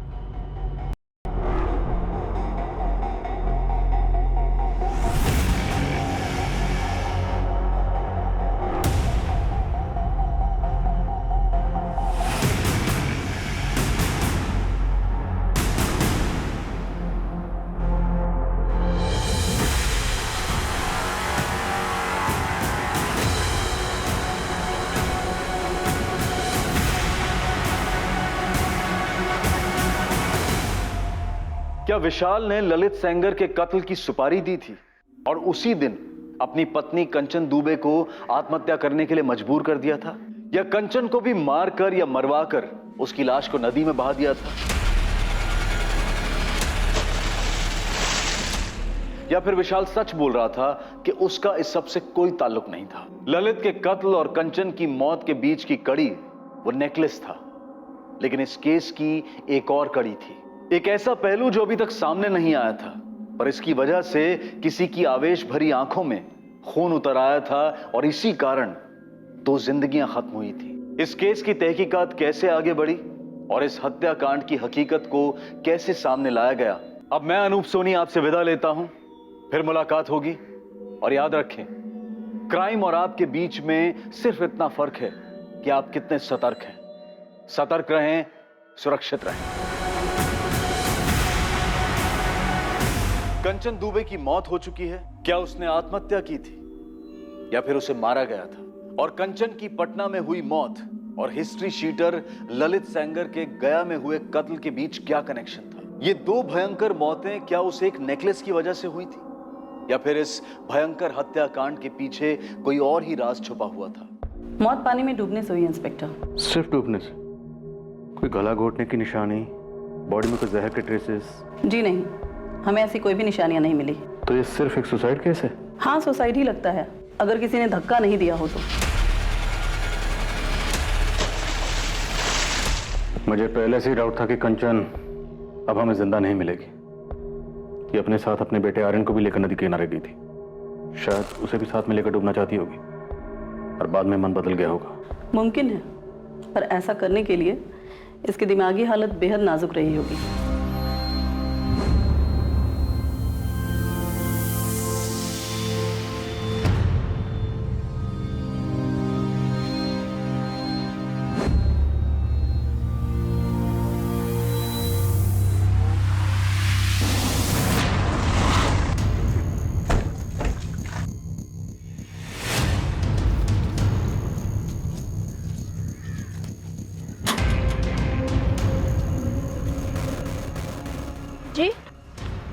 क्या विशाल ने ललित सेंगर के कत्ल की सुपारी दी थी और उसी दिन अपनी पत्नी कंचन दुबे को आत्महत्या करने के लिए मजबूर कर दिया था, या कंचन को भी मारकर या मरवाकर उसकी लाश को नदी में बहा दिया था, या फिर विशाल सच बोल रहा था कि उसका इस सब से कोई ताल्लुक नहीं था? ललित के कत्ल और कंचन की मौत के बीच की कड़ी वो नेकलेस था, लेकिन इस केस की एक और कड़ी थी, एक ऐसा पहलू जो अभी तक सामने नहीं आया था, पर इसकी वजह से किसी की आवेश भरी आंखों में खून उतर आया था और इसी कारण 2 जिंदगियां खत्म हुई थी। इस केस की तहकीकात कैसे आगे बढ़ी और इस हत्याकांड की हकीकत को कैसे सामने लाया गया, अब मैं अनूप सोनी आपसे विदा लेता हूं। फिर मुलाकात होगी और याद रखें, क्राइम और आपके बीच में सिर्फ इतना फर्क है कि आप कितने सतर्क हैं। सतर्क रहें, सुरक्षित रहें। कंचन दुबे की मौत हो चुकी है। क्या उसने आत्महत्या की थी या फिर उसे मारा गया था? और कंचन की पटना में हुई मौत और हिस्ट्री शीटर ललित सेंगर के गया में हुए कत्ल के बीच क्या कनेक्शन था? ये दो भयंकर मौतें क्या उस एक नेकलेस की वजह से हुई थी या फिर इस भयंकर हत्याकांड के पीछे कोई और ही राज छुपा हुआ था? मौत पानी में डूबने से हुई इंस्पेक्टर। सिर्फ डूबने से? कोई गला घोटने की निशानी, बॉडी में कोई जहर के ट्रेसेस? जी नहीं, हमें ऐसी कोई भी निशानियां नहीं मिली। तो ये सिर्फ एक सुसाइड केस है? हाँ, सुसाइड ही लगता है, अगर किसी ने धक्का नहीं दिया हो तो। मुझे पहले से ही डाउट था कि कंचन अब हमें जिंदा नहीं मिलेगी। ये अपने साथ अपने बेटे आर्यन को भी लेकर नदी के किनारे गई थी। शायद उसे भी साथ में लेकर डूबना चाहती होगी और बाद में मन बदल गया होगा। मुमकिन है, पर ऐसा करने के लिए इसकी दिमागी हालत बेहद नाजुक रही होगी। जी,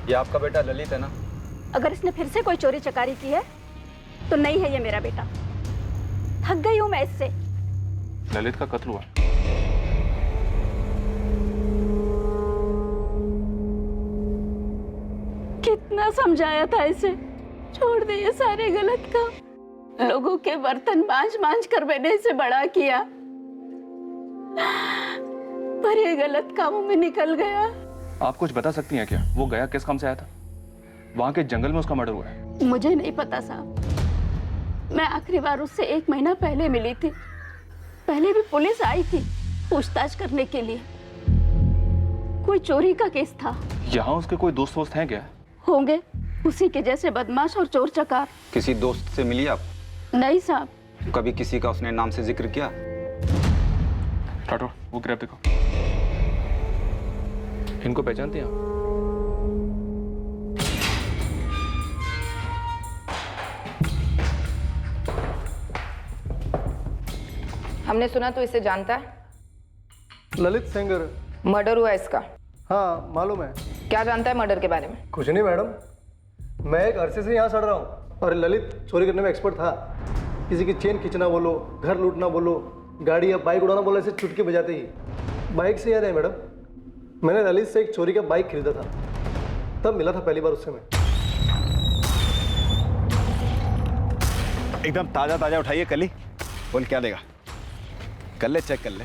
ये आपका बेटा ललित है ना? अगर इसने फिर से कोई चोरी चकारी की है तो नहीं है ये मेरा बेटा। थक गई हूं मैं इससे। ललित का कत्ल हुआ। कितना समझाया था इसे, छोड़ दे ये सारे गलत काम। लोगों के बर्तन मांझ मांझ कर मैंने इसे बड़ा किया, पर ये गलत कामों में निकल गया। आप कुछ बता सकती हैं क्या? वो गया किस काम से आया था? वहां के जंगल में उसका मर्डर हुआ है। मुझे नहीं पता साहब, मैं आखिरी बार उससे 1 महीना पहले मिली थी। पहले भी पुलिस आई थी पूछताछ करने के लिए। कोई चोरी का केस था। यहाँ उसके कोई दोस्त वोस्त हैं क्या? होंगे, उसी के जैसे बदमाश और चोर चकार। किसी दोस्त से मिली आप? नहीं साहब। कभी किसी का उसने नाम से जिक्र किया? राठौर, वो ग्रैब देखो। इनको पहचानते हैं आप? हमने सुना तो इसे जानता है? ललित सेंगर। मर्डर हुआ इसका? हाँ मालूम है। क्या जानता है मर्डर के बारे में? कुछ नहीं मैडम, मैं एक अरसे से यहाँ सड़ रहा हूँ और ललित चोरी करने में एक्सपर्ट था। किसी की चेन खींचना बोलो, घर लूटना बोलो, गाड़ी या बाइक उड़ाना बोलो, ऐसे चुटकी बजाते ही। बाइक से याद है मैडम, मैंने ललित से एक चोरी का बाइक खरीदा था, तब मिला था पहली बार उससे मैं। एकदम ताजा ताजा उठाइए कल ही। बोल क्या देगा? कर ले, चेक कर ले।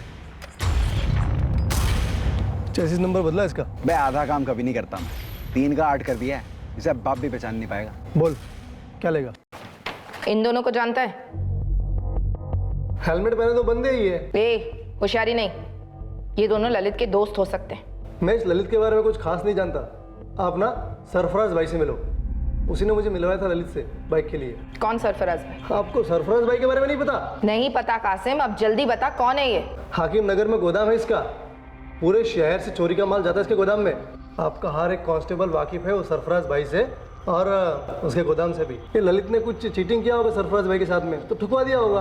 चेसिस नंबर बदला इसका? मैं आधा काम कभी नहीं करता, 3 का 8 कर दिया है। इसे बाप भी पहचान नहीं पाएगा। बोल क्या लेगा? इन दोनों को जानता है? हेलमेट पहने तो बंदे ही है। ए, होशियारी नहीं, ये दोनों ललित के दोस्त हो सकते हैं। मैं इस ललित के बारे में कुछ खास नहीं जानता। आप ना सरफराज भाई से मिलो, उसी ने मुझे मिलवाया था ललित से बाइक के लिए। कौन सरफराज भाई? आपको सरफराज भाई के बारे में नहीं पता? नहीं पता कासिम, अब जल्दी बता कौन है ये? हाकिम नगर में गोदाम है इसका, पूरे शहर से चोरी का माल जाता है इसके गोदाम में। आपका हर एक कांस्टेबल वाकिफ है वो सरफराज भाई से और उसके गोदाम से भी। ये ललित ने कुछ चीटिंग किया होगा सरफराज भाई के साथ में, तो ठुकवा दिया होगा।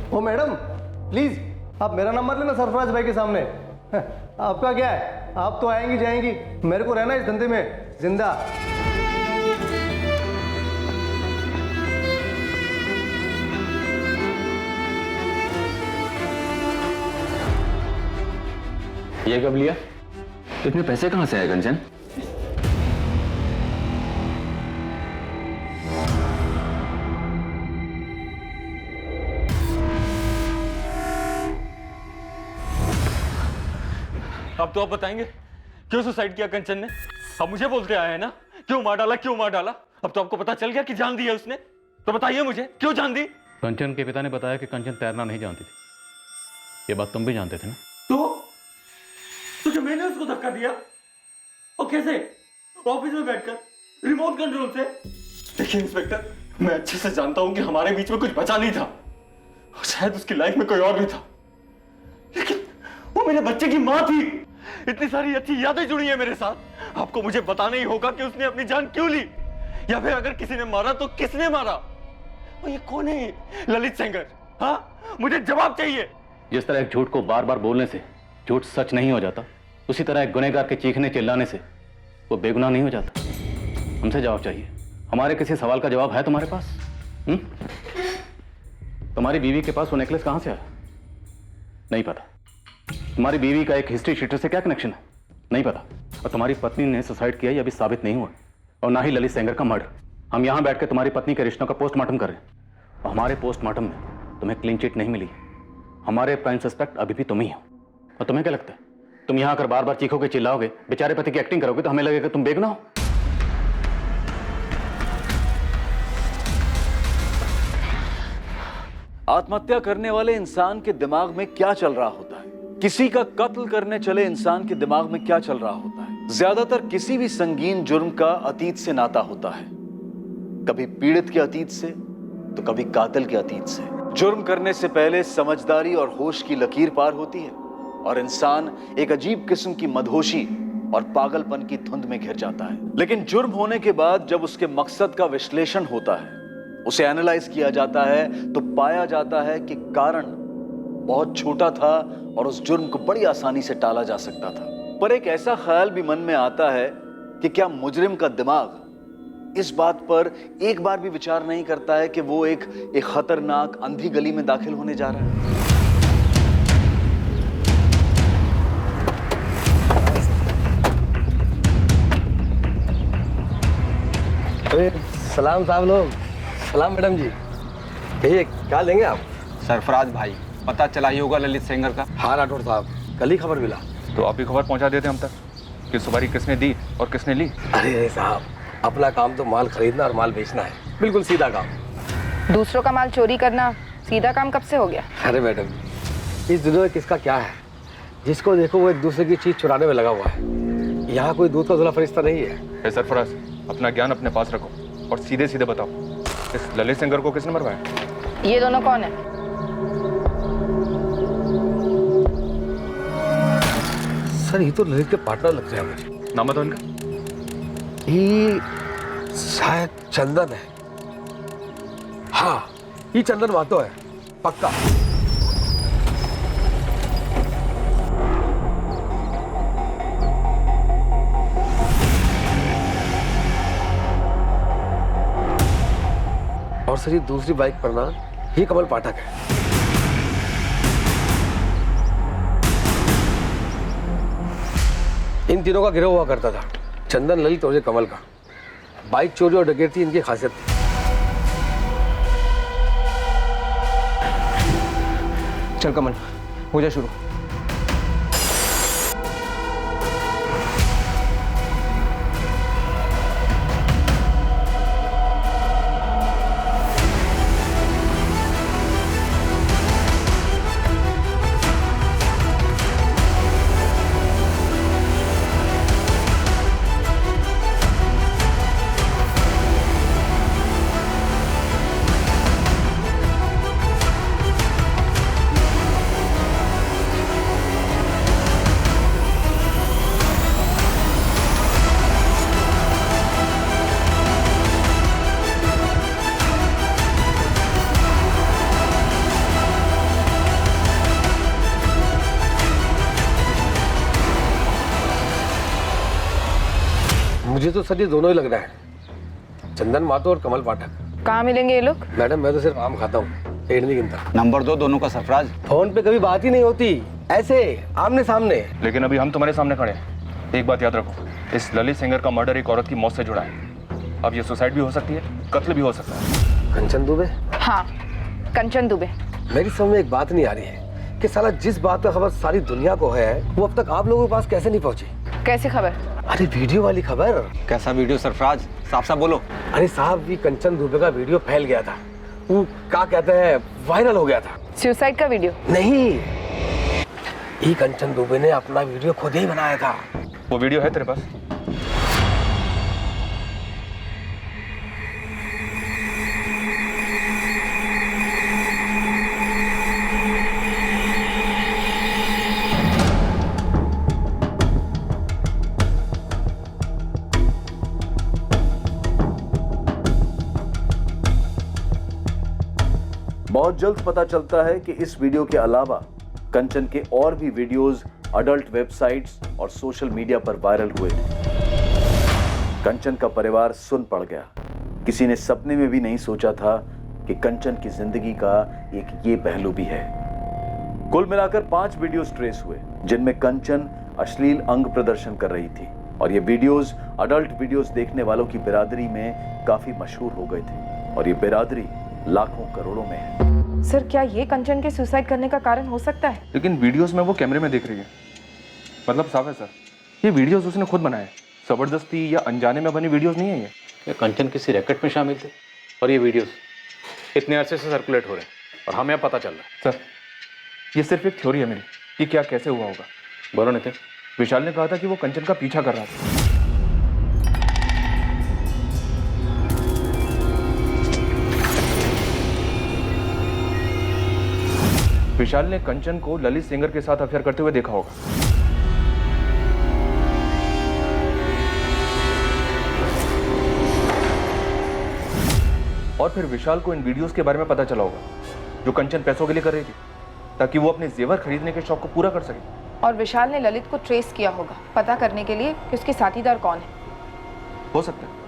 ओ मैडम प्लीज आप मेरा नंबर लेना सरफराज भाई के सामने। आपका क्या है, आप तो आएंगी जाएंगी, मेरे को रहना इस धंधे में जिंदा। ये कब लिया? इतने पैसे कहां से आए कंचन? अब तो आप बताएंगे क्यों सुसाइड किया कंचन ने? अब मुझे बोलते आए हैं ना, क्यों मार डाला, क्यों मार डाला? अब तो आपको पता चल गया कि जान दी है उसने, तो बताइए मुझे क्यों जान दी? कंचन के पिता ने बताया कि कंचन तैरना नहीं जानती थी। ये बात तुम भी जानते थे ना? तो जो मैंने उसको धक्का दिया, और कैसे? ऑफिस में बैठकर रिमोट कंट्रोल से। देखिए इंस्पेक्टर, मैं अच्छे से जानता हूं कि हमारे बीच में कुछ बचा नहीं था, शायद उसकी लाइफ में कोई और भी था, लेकिन वो मेरे बच्चे की माँ थी। इतनी सारी अच्छी यादें जुड़ी हैं मेरे साथ। आपको मुझे बताना ही होगा कि उसने अपनी जान क्यों ली, या फिर अगर किसी ने मारा तो किसने मारा। और ये कौन है ललित सेंगर? हाँ, मुझे जवाब चाहिए। जिस तरह एक झूठ को बार बार बोलने से झूठ सच नहीं हो जाता, उसी तरह एक गुनहगार के चीखने चिल्लाने से वो बेगुनाह नहीं हो जाता। हमसे जवाब चाहिए। हमारे किसी सवाल का जवाब है तुम्हारे पास? तुम्हारी बीवी के पास वो नेकलेस कहां से आया? नहीं पता। तुम्हारी बीवी का एक हिस्ट्री शीटर से क्या कनेक्शन है? नहीं पता। और तुम्हारी पत्नी ने सुसाइड किया, यह अभी साबित नहीं हुआ, और ना ही ललित सेंगर का मर्डर। हम यहां बैठ के तुम्हारी पत्नी के रिश्तों का पोस्टमार्टम कर रहे हैं, और हमारे पोस्टमार्टम में तुम्हें क्लीन चिट नहीं मिली। हमारे प्राइम सस्पेक्ट अभी भी तुम ही हो। और तुम्हें क्या लगता है, तुम यहां आकर बार बार चीखोगे, चिल्लाओगे, बेचारे पति की एक्टिंग करोगे तो हमें लगेगा तुम बेगुनाह हो? आत्महत्या करने वाले इंसान के दिमाग में क्या चल रहा होता है, किसी का कत्ल करने चले इंसान के दिमाग में क्या चल रहा होता है। ज्यादातर किसी भी संगीन जुर्म का अतीत से नाता होता है, कभी पीड़ित के अतीत से तो कभी कातिल के अतीत से। जुर्म करने से पहले समझदारी और होश की लकीर पार होती है, और इंसान एक अजीब किस्म की मदहोशी और पागलपन की धुंध में घिर जाता है। लेकिन जुर्म होने के बाद जब उसके मकसद का विश्लेषण होता है, उसे एनालाइज किया जाता है, तो पाया जाता है कि कारण बहुत छोटा था और उस जुर्म को बड़ी आसानी से टाला जा सकता था। पर एक ऐसा ख्याल भी मन में आता है कि क्या मुजरिम का दिमाग इस बात पर एक बार भी विचार नहीं करता है कि वो एक खतरनाक अंधी गली में दाखिल होने जा रहा है। अरे सलाम साहब लोग। सलाम मैडम जी। कहिए क्या लेंगे आप? सरफराज भाई, पता चला ही होगा ललित सेंगर का? हाँ राठौड़ साहब, कल ही खबर मिला। तो आप ही खबर पहुंचा देते हम तक कि सुपारी किसने दी और किसने ली। अरे साहब, अपना काम तो माल खरीदना और माल बेचना है, बिल्कुल सीधा काम। दूसरों का माल चोरी करना सीधा काम कब से हो गया? अरे मैडम, इस दुनिया में किसका क्या है, जिसको देखो वो एक दूसरे की चीज चुराने में लगा हुआ है। यहाँ कोई दूध का धुला फरिश्ता नहीं है। सरफराज, अपना ज्ञान अपने पास रखो और सीधे सीधे बताओ, इस ललित सेंगर को किसने मरवाया? ये दोनों कौन है? सर ये तो ललित के पार्टनर लग रहे हैं मुझे। नाम बताओ इनका। ये शायद चंदन है। हाँ, ये चंदन मातो है पक्का। और सर ये दूसरी बाइक पर ना, ये कमल पाठक है। इन तीनों का गिरोह हुआ करता था, चंदन, ललित और ये कमल का। बाइक चोरी और डकैती इनकी खासियत थी। चल कमल, हो जा शुरू। मुझे तो सर ये दोनों ही लग रहा है, चंदन मातो और कमल पाठक। कहाँ मिलेंगे ये लोग? मैडम मैं तो सिर्फ आम खाता हूँ, पेड़ नहीं गिनता। नंबर 2 दोनों का सरफराज। फोन पे कभी बात ही नहीं होती, ऐसे आमने सामने। लेकिन अभी हम तुम्हारे सामने खड़े हैं। एक बात याद रखो, इस ललित सेंगर का मर्डर एक औरत की मौत से जुड़ा है। अब ये सुसाइड भी हो सकती है, कत्ल भी हो सकता है। कंचन दुबे? हाँ, कंचन दुबे। मेरी समझ में एक बात नहीं आ रही है कि साला जिस बात का खबर सारी दुनिया को है, वो अब तक आप लोगों के पास कैसे नहीं पहुंची? कैसे खबर? अरे वीडियो वाली खबर। कैसा वीडियो सरफराज? साफ साफ बोलो। अरे साहब, ये कंचन दुबे का वीडियो फैल गया था, वो क्या कहते हैं, वायरल हो गया था। सुसाइड का वीडियो? नहीं, ये कंचन दुबे ने अपना वीडियो खुद ही बनाया था। वो वीडियो है तेरे पास? बहुत जल्द पता चलता है कि इस वीडियो के अलावा कंचन के और भी वीडियोस अडल्ट वेबसाइट्स और सोशल मीडिया पर वायरल हुए थे। कंचन का परिवार सुन पड़ गया। किसी ने सपने में भी नहीं सोचा था कि कंचन की जिंदगी का एक ये पहलू भी है। कुल मिलाकर 5 वीडियोस ट्रेस हुए जिनमें कंचन अश्लील अंग प्रदर्शन कर रही थी और ये वीडियोस अडल्ट वीडियोस देखने वालों की बिरादरी में काफी मशहूर हो गए थे और ये बिरादरी लाखों करोड़ों में है। सर, क्या ये कंचन के सुसाइड करने का कारण हो सकता है? लेकिन वीडियोस में वो कैमरे में देख रही है, मतलब साफ है सर, ये वीडियोस उसने खुद बनाए। जबरदस्ती या अनजाने में बनी वीडियोस नहीं है ये कंचन किसी रैकेट में शामिल थे और ये वीडियोस इतने अरसे से सर्कुलेट हो रहे हैं और हमें पता चल रहा है। सर, ये सिर्फ एक थ्योरी है मेरी कि क्या कैसे हुआ होगा। बोलो नितिन। विशाल ने कहा था कि वो कंचन का पीछा कर रहा था। विशाल ने कंचन को ललित सेंगर के साथ अफेयर करते हुए देखा होगा। और फिर विशाल को इन वीडियोस के बारे में पता चला होगा जो कंचन पैसों के लिए कर रही थी ताकि वो अपने जेवर खरीदने के शौक को पूरा कर सके। और विशाल ने ललित को ट्रेस किया होगा पता करने के लिए कि उसके साथीदार कौन है। हो सकता है।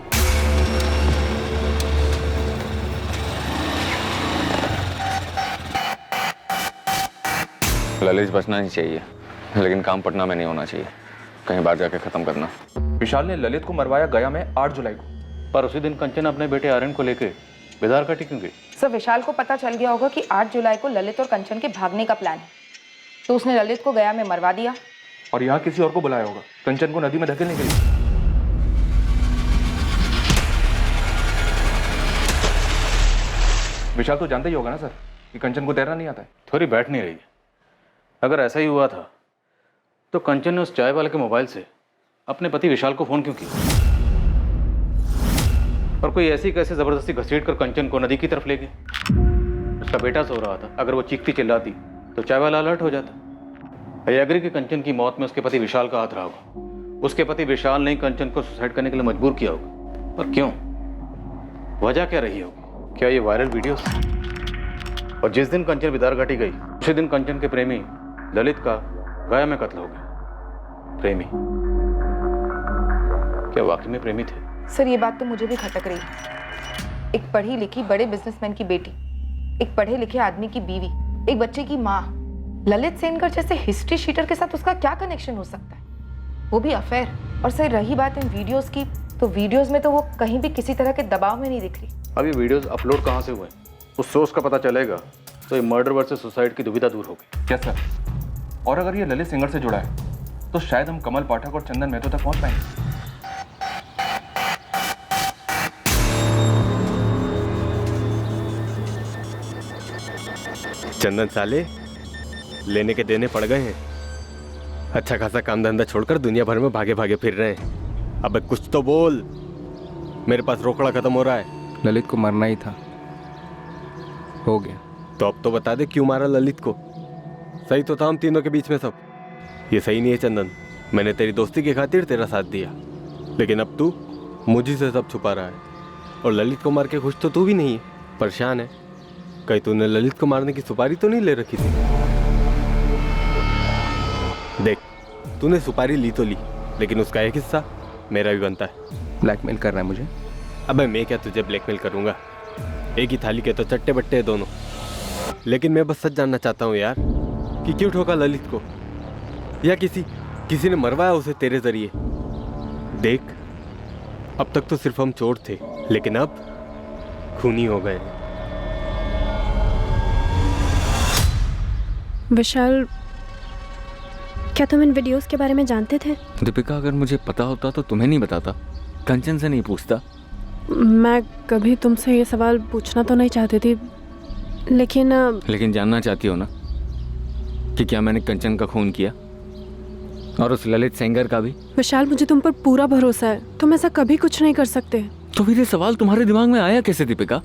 ललित बचना नहीं चाहिए, लेकिन काम पटना में नहीं होना चाहिए, कहीं बाहर जाके खत्म करना। विशाल ने ललित को मरवाया गया में 8 जुलाई को, पर उसी दिन कंचन अपने बेटे आर्यन को लेके बेदारघाटी क्यों गई? सर, विशाल को पता चल गया होगा कि 8 जुलाई को ललित और कंचन के भागने का प्लान है, तो उसने ललित को गया में मरवा दिया और यहाँ किसी और को बुलाया होगा कंचन को नदी में धकेलने के लिए। विशाल तो जानता ही होगा ना सर कि कंचन को तैरना नहीं आता है। थोड़ी बैठ नहीं रही है। अगर ऐसा ही हुआ था तो कंचन ने उस चाय वाले के मोबाइल से अपने पति विशाल को फोन क्यों किया? और कोई ऐसी कैसे जबरदस्ती घसीट कर कंचन को नदी की तरफ ले गई? उसका बेटा सो रहा था, अगर वो चीखती चिल्लाती तो चाय वाला अलर्ट हो जाता। आई एग्री कि कंचन की मौत में उसके पति विशाल का हाथ रहा होगा। उसके पति विशाल ने कंचन को सुसाइड करने के लिए मजबूर किया होगा, पर क्यों? वजह क्या रही होगी? क्या ये वायरल वीडियोस? और जिस दिन कंचन बेदारघाटी गई उसी दिन कंचन के प्रेमी ललित का गया में कत्ल हो गया। प्रेमी? क्या वाकई में प्रेमी थे? सर, ये बात तो मुझे भी खटक रही है। एक पढ़ी लिखी बड़े बिजनेसमैन की बेटी, एक पढ़े लिखे आदमी की बीवी, एक बच्चे की माँ, ललित सेनकर जैसे हिस्ट्री शीटर के साथ उसका क्या कनेक्शन हो सकता है? वो भी अफेयर। और सर, रही बात इन वीडियोस की, तो वीडियोस में तो वो कहीं भी किसी तरह के दबाव में नहीं दिख रही। अब ये वीडियोस अपलोड कहाँ से हुए? उस सोर्स का पता चलेगा तो ये मर्डर वर्सेस सुसाइड की दुविधा दूर होगी। क्या सर? और अगर ये ललित सेंगर से जुड़ा है तो शायद हम कमल पाठक और चंदन मेहतो तक पहुंच पाएंगे। चंदन साले, लेने के देने पड़ गए हैं। अच्छा खासा काम धंधा छोड़कर दुनिया भर में भागे भागे फिर रहे हैं। अबे कुछ तो बोल, मेरे पास रोकड़ा खत्म हो रहा है। ललित को मरना ही था, हो गया। तो अब तो बता दे क्यों मारा ललित को? सही तो था हम तीनों के बीच में सब। ये सही नहीं है चंदन, मैंने तेरी दोस्ती की खातिर तेरा साथ दिया, लेकिन अब तू मुझे से सब छुपा रहा है। और ललित को मार के खुश तो तू भी नहीं है, परेशान है। कहीं तूने ललित को मारने की सुपारी तो नहीं ले रखी थी? देख, तूने सुपारी ली तो ली, लेकिन उसका एक हिस्सा मेरा भी बनता है। ब्लैकमेल कर रहा है मुझे? अबे मैं क्या तुझे ब्लैकमेल करूंगा? एक ही थाली के तो चट्टे बट्टे हैं दोनों। लेकिन मैं बस सच जानना चाहता हूँ यार कि क्यों ठोका ललित को, या किसी ने मरवाया उसे तेरे जरिए? देख, अब तक तो सिर्फ हम चोर थे, लेकिन अब खूनी हो गए। विशाल, क्या तुम इन वीडियोस के बारे में जानते थे? दीपिका, अगर मुझे पता होता तो तुम्हें नहीं बताता, कंचन से नहीं पूछता। मैं कभी तुमसे ये सवाल पूछना तो नहीं चाहती थी, लेकिन जानना चाहती हो ना कि क्या मैंने कंचन का खून किया, और उस ललित सेंगर का भी? विशाल, मुझे तुम पर पूरा भरोसा है, तुम ऐसा कभी कुछ नहीं कर सकते। तो फिर ये सवाल तुम्हारे दिमाग में आया कैसे दीपिका?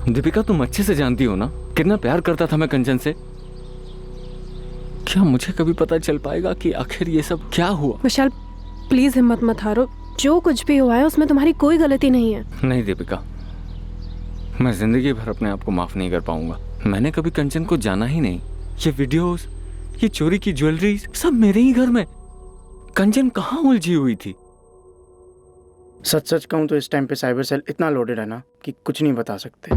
दीपिका, तुम अच्छे से जानती हो ना कितना प्यार करता था मैं कंचन से। क्या मुझे कभी पता चल पाएगा कि आखिर ये सब क्या हुआ? विशाल, प्लीज हिम्मत मत हारो, जो कुछ भी हुआ है उसमें तुम्हारी कोई गलती नहीं है। नहीं दीपिका, मैं जिंदगी भर अपने आप को माफ नहीं कर पाऊंगा। मैंने कभी कंचन को जाना ही नहीं। ये वीडियोस, ये चोरी की ज्वेलरी सब मेरे ही घर में। कंचन कहाँ उलझी हुई थी? सच सच कहूँ तो इस टाइम पे साइबर सेल इतना लोडेड है ना कि कुछ नहीं बता सकते।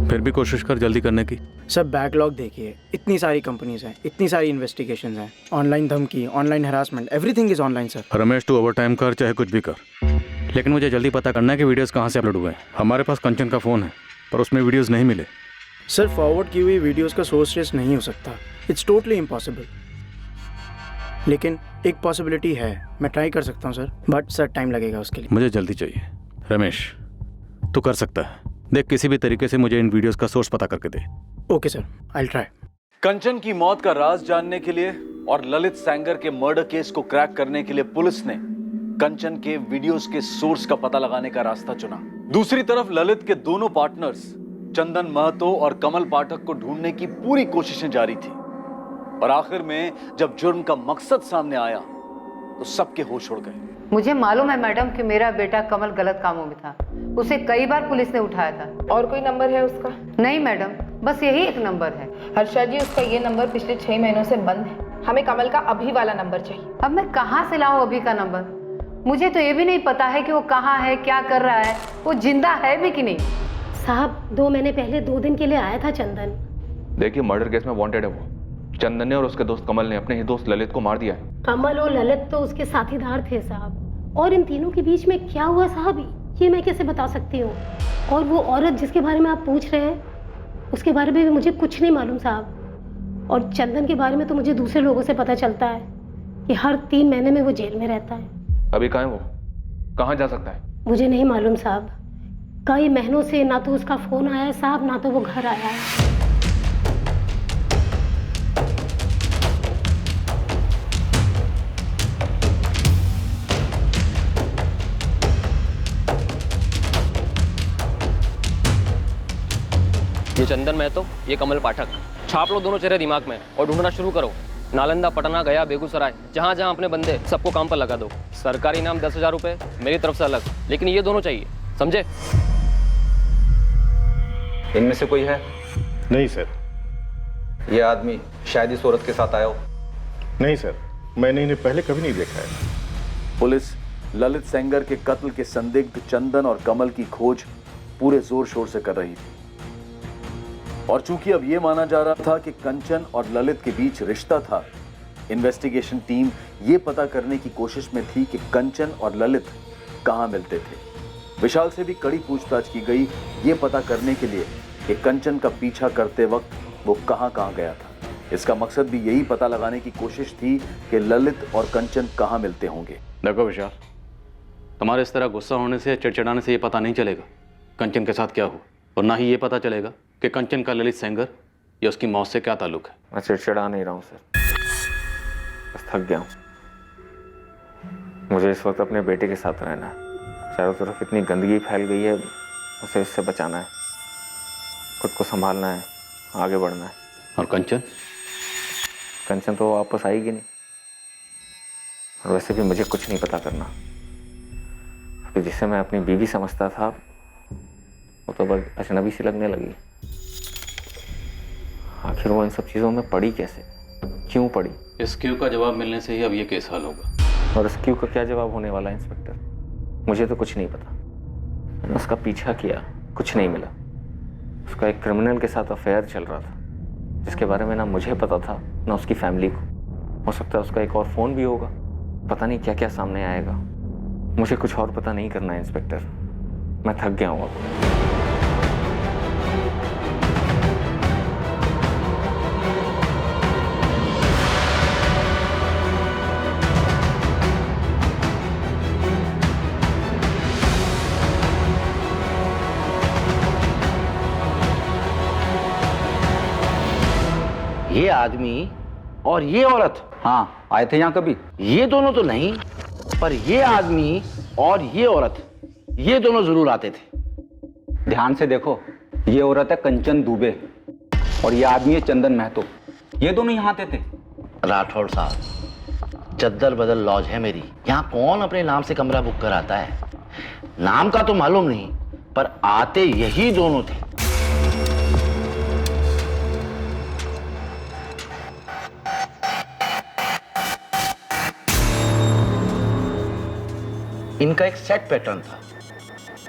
फिर भी कोशिश कर जल्दी करने की। सब बैकलॉग देखिए, इतनी सारी कंपनीज हैं, इतनी सारी इन्वेस्टिगेशंस हैं, ऑनलाइन धमकी, online harassment, everything is online sir. Ramesh तू ओवर टाइम कर चाहे कुछ भी कर, लेकिन मुझे जल्दी पता करना है कि वीडियोस कहाँ से अपलोड हुए हैं। हमारे पास कंचन का फ़ोन है पर उसमें वीडियोस नहीं मिले। सर फॉरवर्ड की हुई वीडियोस का सोर्स ट्रेस नहीं हो सकता, इट्स टोटली इम्पॉसिबल। लेकिन एक पॉसिबिलिटी है, मैं ट्राई कर सकता हूँ सर, बट सर टाइम लगेगा उसके लिए। मुझे जल्दी चाहिए। रमेश तू कर सकता है, देख किसी भी तरीके से मुझे इन वीडियोस का सोर्स पता करके दे। Okay sir, I will try. Kanchan की मौत का राज जानने के लिए और ललित सेंगर के मर्डर केस को क्रैक करने के लिए पुलिस ने कंचन के वीडियोस के सोर्स का पता लगाने का रास्ता चुना। दूसरी तरफ ललित के दोनों पार्टनर्स चंदन महतो और कमल पाठक को ढूंढने की पूरी कोशिशें जारी थी और आखिर में जब जुर्म का मकसद सामने आया तो सबके होश उड़ गए। मुझे मालूम है मैडम कि मेरा बेटा कमल गलत कामों में था, उसे कई बार पुलिस ने उठाया था। और कोई नंबर है उसका? नहीं मैडम, बस यही एक नंबर है। हर्षा जी, उसका ये नंबर पिछले 6 महीनों से बंद है। हमें कमल का अभी वाला नंबर चाहिए। अब मैं कहाँ से लाऊं अभी का नंबर? मुझे तो ये भी नहीं पता है कि वो कहाँ है, क्या कर रहा है, वो जिंदा है भी कि नहीं। साहब 2 महीने पहले 2 दिन के लिए आया था चंदन। देखिए मर्डर केस में वांटेड है वो। चंदन ने और उसके दोस्त कमल ने अपने ही दोस्त ललित को मार दिया है। कमल और ललित तो उसके साथीदार थे साहब, और इन तीनों के बीच में क्या हुआ साहब ये मैं कैसे बता सकती हूँ। और वो औरत जिसके बारे में आप पूछ रहे हैं उसके बारे में भी मुझे कुछ नहीं मालूम साहब। और चंदन के बारे में तो मुझे दूसरे लोगों से पता चलता है कि हर 3 महीने में वो जेल में रहता है। अभी कहाँ है वो? कहाँ जा सकता है? मुझे नहीं मालूम साहब। कई महीनों से ना तो उसका फोन आया है साहब, ना तो वो घर आया है। ये चंदन महतो, ये कमल पाठक। छाप लो दोनों चेहरे दिमाग में और ढूंढना शुरू करो। नालंदा, पटना, गया, बेगूसराय, जहाँ जहाँ अपने बंदे सबको काम पर लगा दो। सरकारी इनाम 10,000 रुपये मेरी तरफ से अलग, लेकिन ये दोनों चाहिए, समझे? इनमें से कोई है? नहीं सर। ये आदमी शायद इस औरत के साथ आया हो। नहीं सर, मैंने इन्हें पहले कभी नहीं देखा है। पुलिस ललित सेंगर के कत्ल के संदिग्ध चंदन और कमल की खोज पूरे जोर शोर से कर रही थी और चूंकि अब यह माना जा रहा था कि कंचन और ललित के बीच रिश्ता था, इन्वेस्टिगेशन टीम यह पता करने की कोशिश में थी कि कंचन और ललित कहां मिलते थे। विशाल से भी कड़ी पूछताछ की गई यह पता करने के लिए कि कंचन का पीछा करते वक्त वो कहां गया था। इसका मकसद भी यही पता लगाने की कोशिश थी कि ललित और कंचन कहां मिलते होंगे। देखो विशाल, तुम्हारे इस तरह गुस्सा होने से, चिड़चिड़ाने से ये पता नहीं चलेगा कंचन के साथ क्या हुआ, और ना ही ये पता चलेगा कि कंचन का ललित सेंगर या उसकी मौत से क्या ताल्लुक है। मैं चिड़चिड़ा नहीं रहा हूँ सर, बस थक गया हूँ। मुझे इस वक्त अपने बेटे के साथ रहना है। चारों तरफ इतनी गंदगी फैल गई है, उसे इससे बचाना है, खुद को संभालना है, आगे बढ़ना है। और कंचन? कंचन तो वापस आएगी नहीं, और वैसे भी मुझे कुछ नहीं पता करना। अभी जिसे मैं अपनी बीवी समझता था वो तो बस अजनबी सी लगने लगी। आखिर वो इन सब चीज़ों में पड़ी कैसे, क्यों पड़ी? इस क्यों का जवाब मिलने से ही अब ये केस हल होगा। और इस क्यों का क्या जवाब होने वाला है इंस्पेक्टर? मुझे तो कुछ नहीं पता। मैंने उसका पीछा किया, कुछ नहीं मिला। उसका एक क्रिमिनल के साथ अफेयर चल रहा था जिसके बारे में ना मुझे पता था ना उसकी फैमिली को। हो सकता है उसका एक और फ़ोन भी होगा, पता नहीं क्या क्या सामने आएगा। मुझे कुछ और पता नहीं करना है इंस्पेक्टर, मैं थक गया हूँ अब। ये आदमी और ये औरत, हाँ आए थे यहाँ कभी? ये दोनों तो नहीं, पर ये आदमी और ये औरत, ये दोनों जरूर आते थे। ध्यान से देखो, ये औरत है कंचन दुबे और ये आदमी है चंदन महतो। ये दोनों यहाँ आते थे। राठौड़ साहब, चद्दर बदल लॉज है मेरी, यहाँ कौन अपने नाम से कमरा बुक कराता है? नाम का तो मालूम नहीं, पर आते यही दोनों थे। इनका एक सेट पैटर्न था।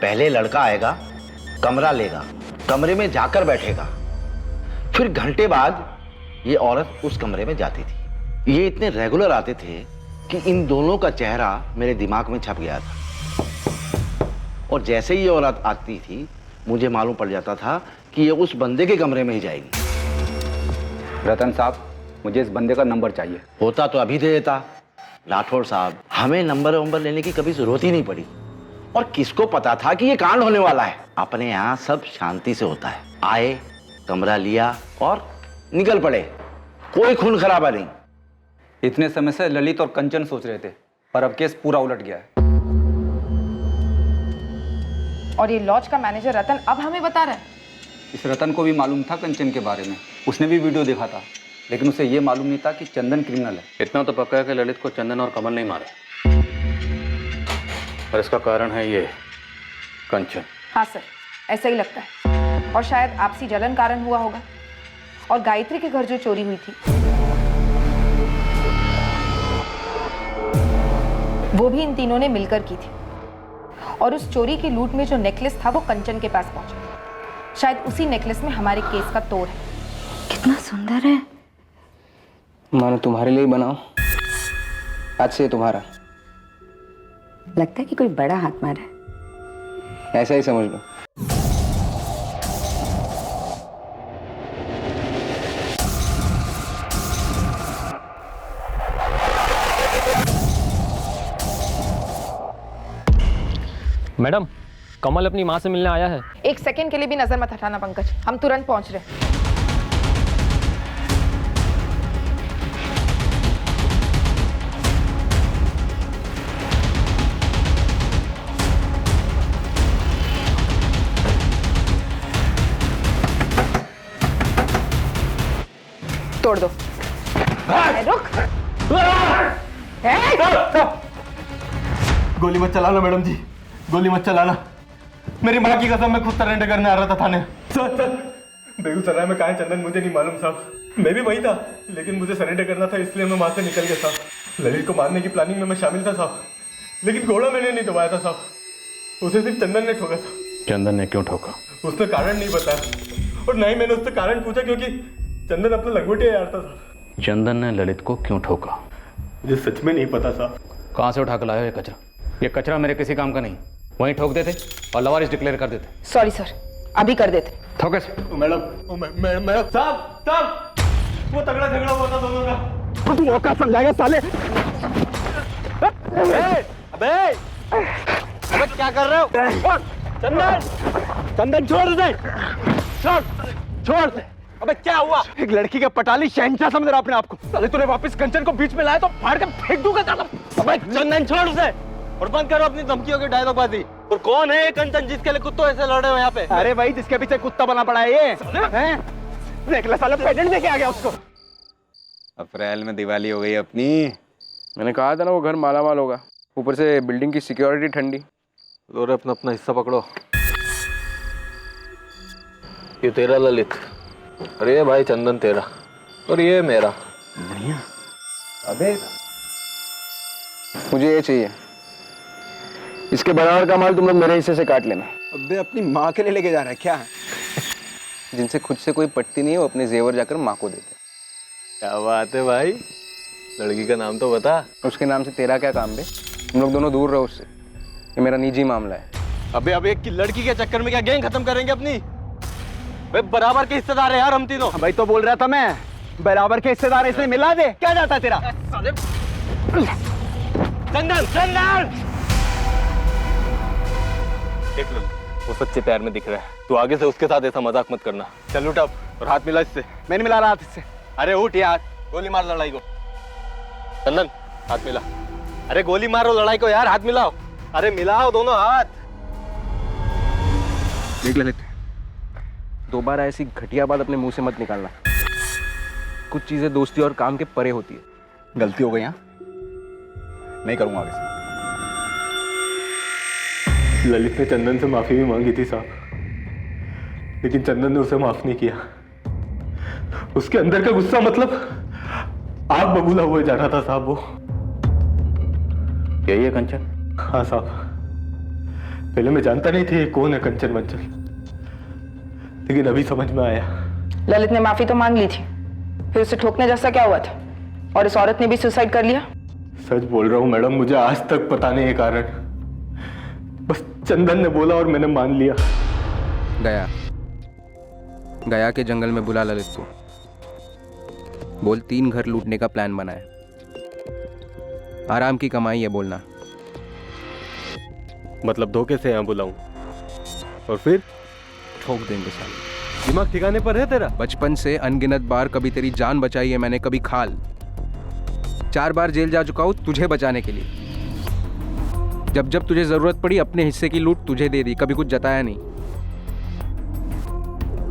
पहले लड़का आएगा, कमरा लेगा, कमरे में जाकर बैठेगा, फिर घंटे बाद ये औरत उस कमरे में जाती थी। ये इतने रेगुलर आते थे कि इन दोनों का चेहरा मेरे दिमाग में छप गया था। और जैसे ही ये औरत आती थी, मुझे मालूम पड़ जाता था कि ये उस बंदे के कमरे में ही जाएगी। रतन साहब, मुझे इस बंदे का नंबर चाहिए। होता तो अभी दे देता। राठौड़ साहब, हमें नंबर लेने की कभी जरूरत ही नहीं पड़ी। और किसको पता था कि ये कांड होने वाला है। अपने यहाँ सब शांति से होता है। आए, कमरा लिया और निकल पड़े, कोई खून खराबा नहीं। इतने समय से ललित और कंचन सोच रहे थे, पर अब केस पूरा उलट गया है। और ये लॉज का मैनेजर रतन अब हमें बता रहा है। इस रतन को भी मालूम था कंचन के बारे में, उसने भी वीडियो देखा था, लेकिन उसे ये मालूम नहीं था कि चंदन क्रिमिनल है। इतना तो पक्का है कि ललित को चंदन और कमल नहीं मारे, और इसका कारण है ये कंचन। हाँ सर, ऐसा ही लगता है। और शायद आपसी जलन कारण हुआ होगा। और गायत्री के घर जो चोरी हुई थी वो भी इन तीनों ने मिलकर की थी। और उस चोरी की लूट में जो नेकलेस था वो कंचन के पास पहुंचा। शायद उसी नेकलेस में हमारे केस का तोड़ है। कितना सुंदर है। मानो तुम्हारे लिए बनाओ, आज से तुम्हारा। लगता है कि कोई बड़ा हाथ मारा है। ऐसा ही समझ लो। मैडम, कमल अपनी माँ से मिलने आया है। एक सेकंड के लिए भी नजर मत हटाना पंकज, हम तुरंत पहुंच रहे हैं। तोड़ दो। रुक। गोली मत चलाना मैडम जी, गोली मत चलाना। मेरी माँ की कसम, मैं खुद सरेंडर करने आ रहा था थाने। सर, बेगूसराय में कहाँ है चंदन मुझे नहीं मालूम साहब। मैं भी वही था, लेकिन मुझे सरेंडर करना था, इसलिए मैं वहाँ से निकल गया साहब। ललित को मारने की प्लानिंग में मैं शामिल था साहब, लेकिन घोड़ा मैंने नहीं दबाया था साहब। उसे सिर्फ चंदन ने ठोका था। चंदन ने क्यों ठोका? उसने कारण नहीं बताया, और ना ही मैंने उससे कारण पूछा, क्योंकि चंदन अपना लंगोटे यारता था। चंदन ने ललित को क्यों ठोका? मुझे सच में नहीं पता साहब। कहाँ से उठा कर लाया ये कचरा? ये कचरा मेरे किसी काम का नहीं। वहीं ठोक देते और लवारिस डिक्लेयर कर देते। सॉरी सर, अभी कर देते। ठोकस। मैडम साहब, वो तगड़ा झगड़ा हुआ था दोनों का। तू औकात समझाएगा साले? अबे क्या कर रहे हो? चंदन छोड़ दे, छोड़ दे। अबे क्या हुआ? एक लड़की का पटाली शहंशाह समझ रहा अपने आप को। साले तूने वापस कंचन को बीच में लाया तो फाड़ के फेंक दूंगा। अबे चंदन छोड़ उसे और बंद करो अपनी धमकियों की डायलॉगबाजी। और कौन है ये कंचन जिसके लिए कुत्तों ऐसे लड़ रहे हो यहाँ पे? अरे भाई, जिसके पीछे कुत्ता बना पड़ा है ये, हैं? देख ले साले, प्रेजेंट देके आ गया उसको। अप्रैल में दिवाली हो गई अपनी। मैंने कहा था ना वो घर माला माल होगा, ऊपर से बिल्डिंग की सिक्योरिटी ठंडी। लो रे, अपना अपना हिस्सा पकड़ो। ये तेरा ललित, अरे ये भाई चंदन तेरा, और ये मेरा। बढ़िया। अबे मुझे ये चाहिए, इसके बराबर का माल तुम लोग मेरे हिस्से से काट लेना। अबे अपनी माँ के लिए लेके जा रहा है क्या? जिनसे खुद से कोई पटती नहीं है वो अपने जेवर जाकर माँ को देते। क्या बात है भाई, लड़की का नाम तो बता। उसके नाम से तेरा क्या काम बे? तुम लोग दोनों दूर रहो उससे, ये मेरा निजी मामला है। अबे अब एक लड़की के चक्कर में क्या गैंग खत्म करेंगे अपनी? वे बराबर के हिस्सेदार है यार हम तीनों। भाई तो बोल रहा था मैं, बराबर के हिस्सेदार, इसलिए मिला दे। क्या जाता है तेरा? चंदन, चंदन! देख लो, वो सच्चे प्यार में दिख रहा है। तू आगे से उसके साथ ऐसा मजाक मत करना। चल उठ अब और हाथ मिला इससे। मैं नहीं मिला रहा हाथ इससे। अरे उठ यार, गोली मार लड़ाई को। चंदन, हाथ मिला। अरे गोली मारो लड़ाई को यार, हाथ मिलाओ। अरे मिलाओ दोनों हाथ। देख ललित, दोबारा ऐसी घटिया बात अपने मुंह से मत निकालना। कुछ चीजें दोस्ती और काम के परे होती है। गलती हो गई यहाँ, नहीं करूंगा आगे से। ललित ने चंदन से माफी भी मांगी थी साहब, लेकिन चंदन ने उसे माफ नहीं किया। उसके अंदर का गुस्सा मतलब आग बबूला हुआ जा रहा था साहब। वो यही है कंचन? हाँ साहब, पहले मैं जानता नहीं था ये कौन है कंचन वंचन, लेकिन अभी समझ में आया। ललित ने माफी तो मांग ली थी, फिर उसे ठोकने जैसा क्या हुआ था? और इस औरत ने भी सुसाइड कर लिया? सच बोल रहा हूँ मैडम, मुझे आज तक पता नहीं है कारण, बस चंदन ने बोला और मैंने मान लिया। गया के जंगल में बुला ललित को, बोल 3 घर लूटने का प्लान बना है, आराम की कमाई है बोलना। मतलब धोखे से यहाँ बुलाऊं और फिर ठोक देंगे साले। दिमाग ठिकाने पर है तेरा? बचपन से अनगिनत बार कभी तेरी जान बचाई है मैंने, कभी खाल। 4 बार जेल जा चुका हूं तुझे बचाने के लिए। जब जब तुझे जरूरत पड़ी अपने हिस्से की लूट तुझे दे दी, कभी कुछ जताया नहीं।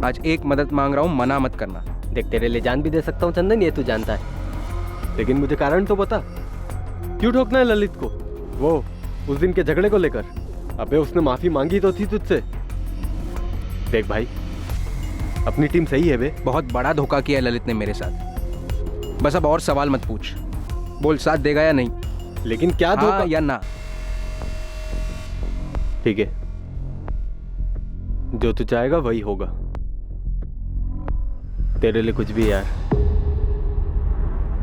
आज एक मदद मांग रहा हूं, मना मत करना। देख तेरे लिए जान भी दे सकता हूँ चंदन, ये तू जानता है, लेकिन मुझे कारण तो बता, क्यों ठोकना है ललित को? वो उस दिन के झगड़े को लेकर? अबे उसने माफी मांगी तो थी तुझसे। देख भाई, अपनी टीम सही है बे। बहुत बड़ा धोखा किया है ललित ने मेरे साथ, बस अब और सवाल मत पूछ। बोल साथ देगा या नहीं? लेकिन क्या धोखा? हाँ या ना? ठीक है, जो तू चाहेगा वही होगा, तेरे लिए कुछ भी यार।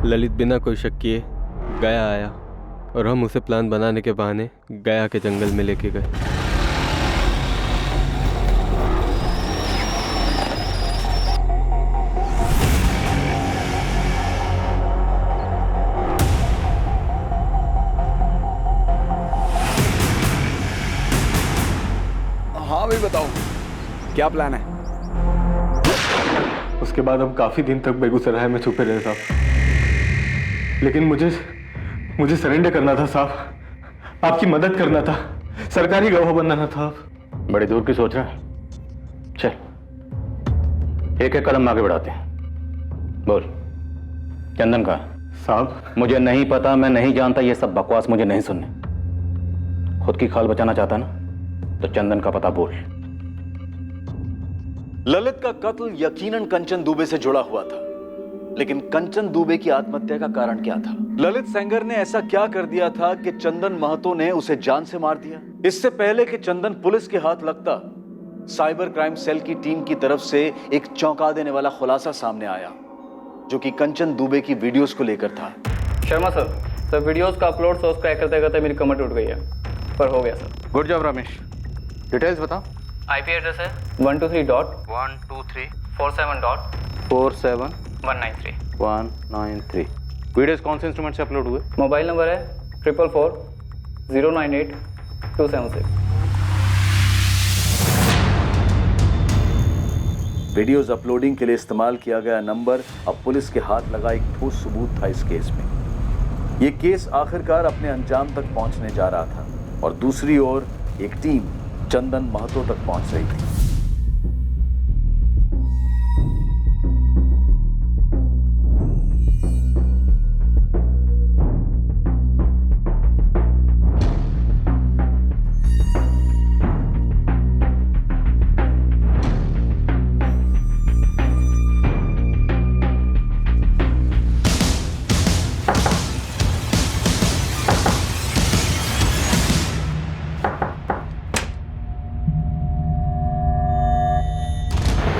ललित बिना कोई शक किए गया आया और हम उसे प्लान बनाने के बहाने गया के जंगल में लेके गए। हाँ भाई बताओ, क्या प्लान है? उसके बाद हम काफी दिन तक बेगूसराय में छुपे रहे साहब, लेकिन मुझे सरेंडर करना था साहब, आपकी मदद करना था, सरकारी गवाह बनना था। बड़ी दूर की सोच रहा है, चल एक एक कदम आगे बढ़ाते हैं। बोल चंदन का? साहब मुझे नहीं पता, मैं नहीं जानता, ये सब बकवास मुझे नहीं सुनने। खुद की खाल बचाना चाहता ना तो चंदन का पता बोल। ललित का कत्ल यकीनन कंचन दुबे से जुड़ा हुआ था, लेकिन कंचन दुबे की आत्महत्या का कारण क्या था? ललित सेंगर ने ऐसा क्या कर दिया था कि चंदन महतो ने उसे जान से मार दिया? इससे पहले कि चंदन पुलिस के हाथ लगता, साइबर क्राइम सेल की टीम की तरफ से एक चौंका देने वाला खुलासा सामने आया, जो कि कंचन दुबे की वीडियोस को लेकर था। शर्मा सर वीडियोस का अपलोड सोर्स क्रैक करते करते मेरी कमर टूट गई है, पर हो गया sir. Good job Ramesh, details बताओ। आईपी एड्रेस है 123.147.193 वीडियोस कौन से इंस्ट्रूमेंट से अपलोड हुए? मोबाइल नंबर है 444-098-276। वीडियोस अपलोडिंग के लिए इस्तेमाल किया गया नंबर अब पुलिस के हाथ लगा एक ठोस सबूत था इस केस में। यह केस आखिरकार अपने अंजाम तक पहुंचने जा रहा था और दूसरी ओर एक टीम चंदन महतो तक पहुंच रही थी।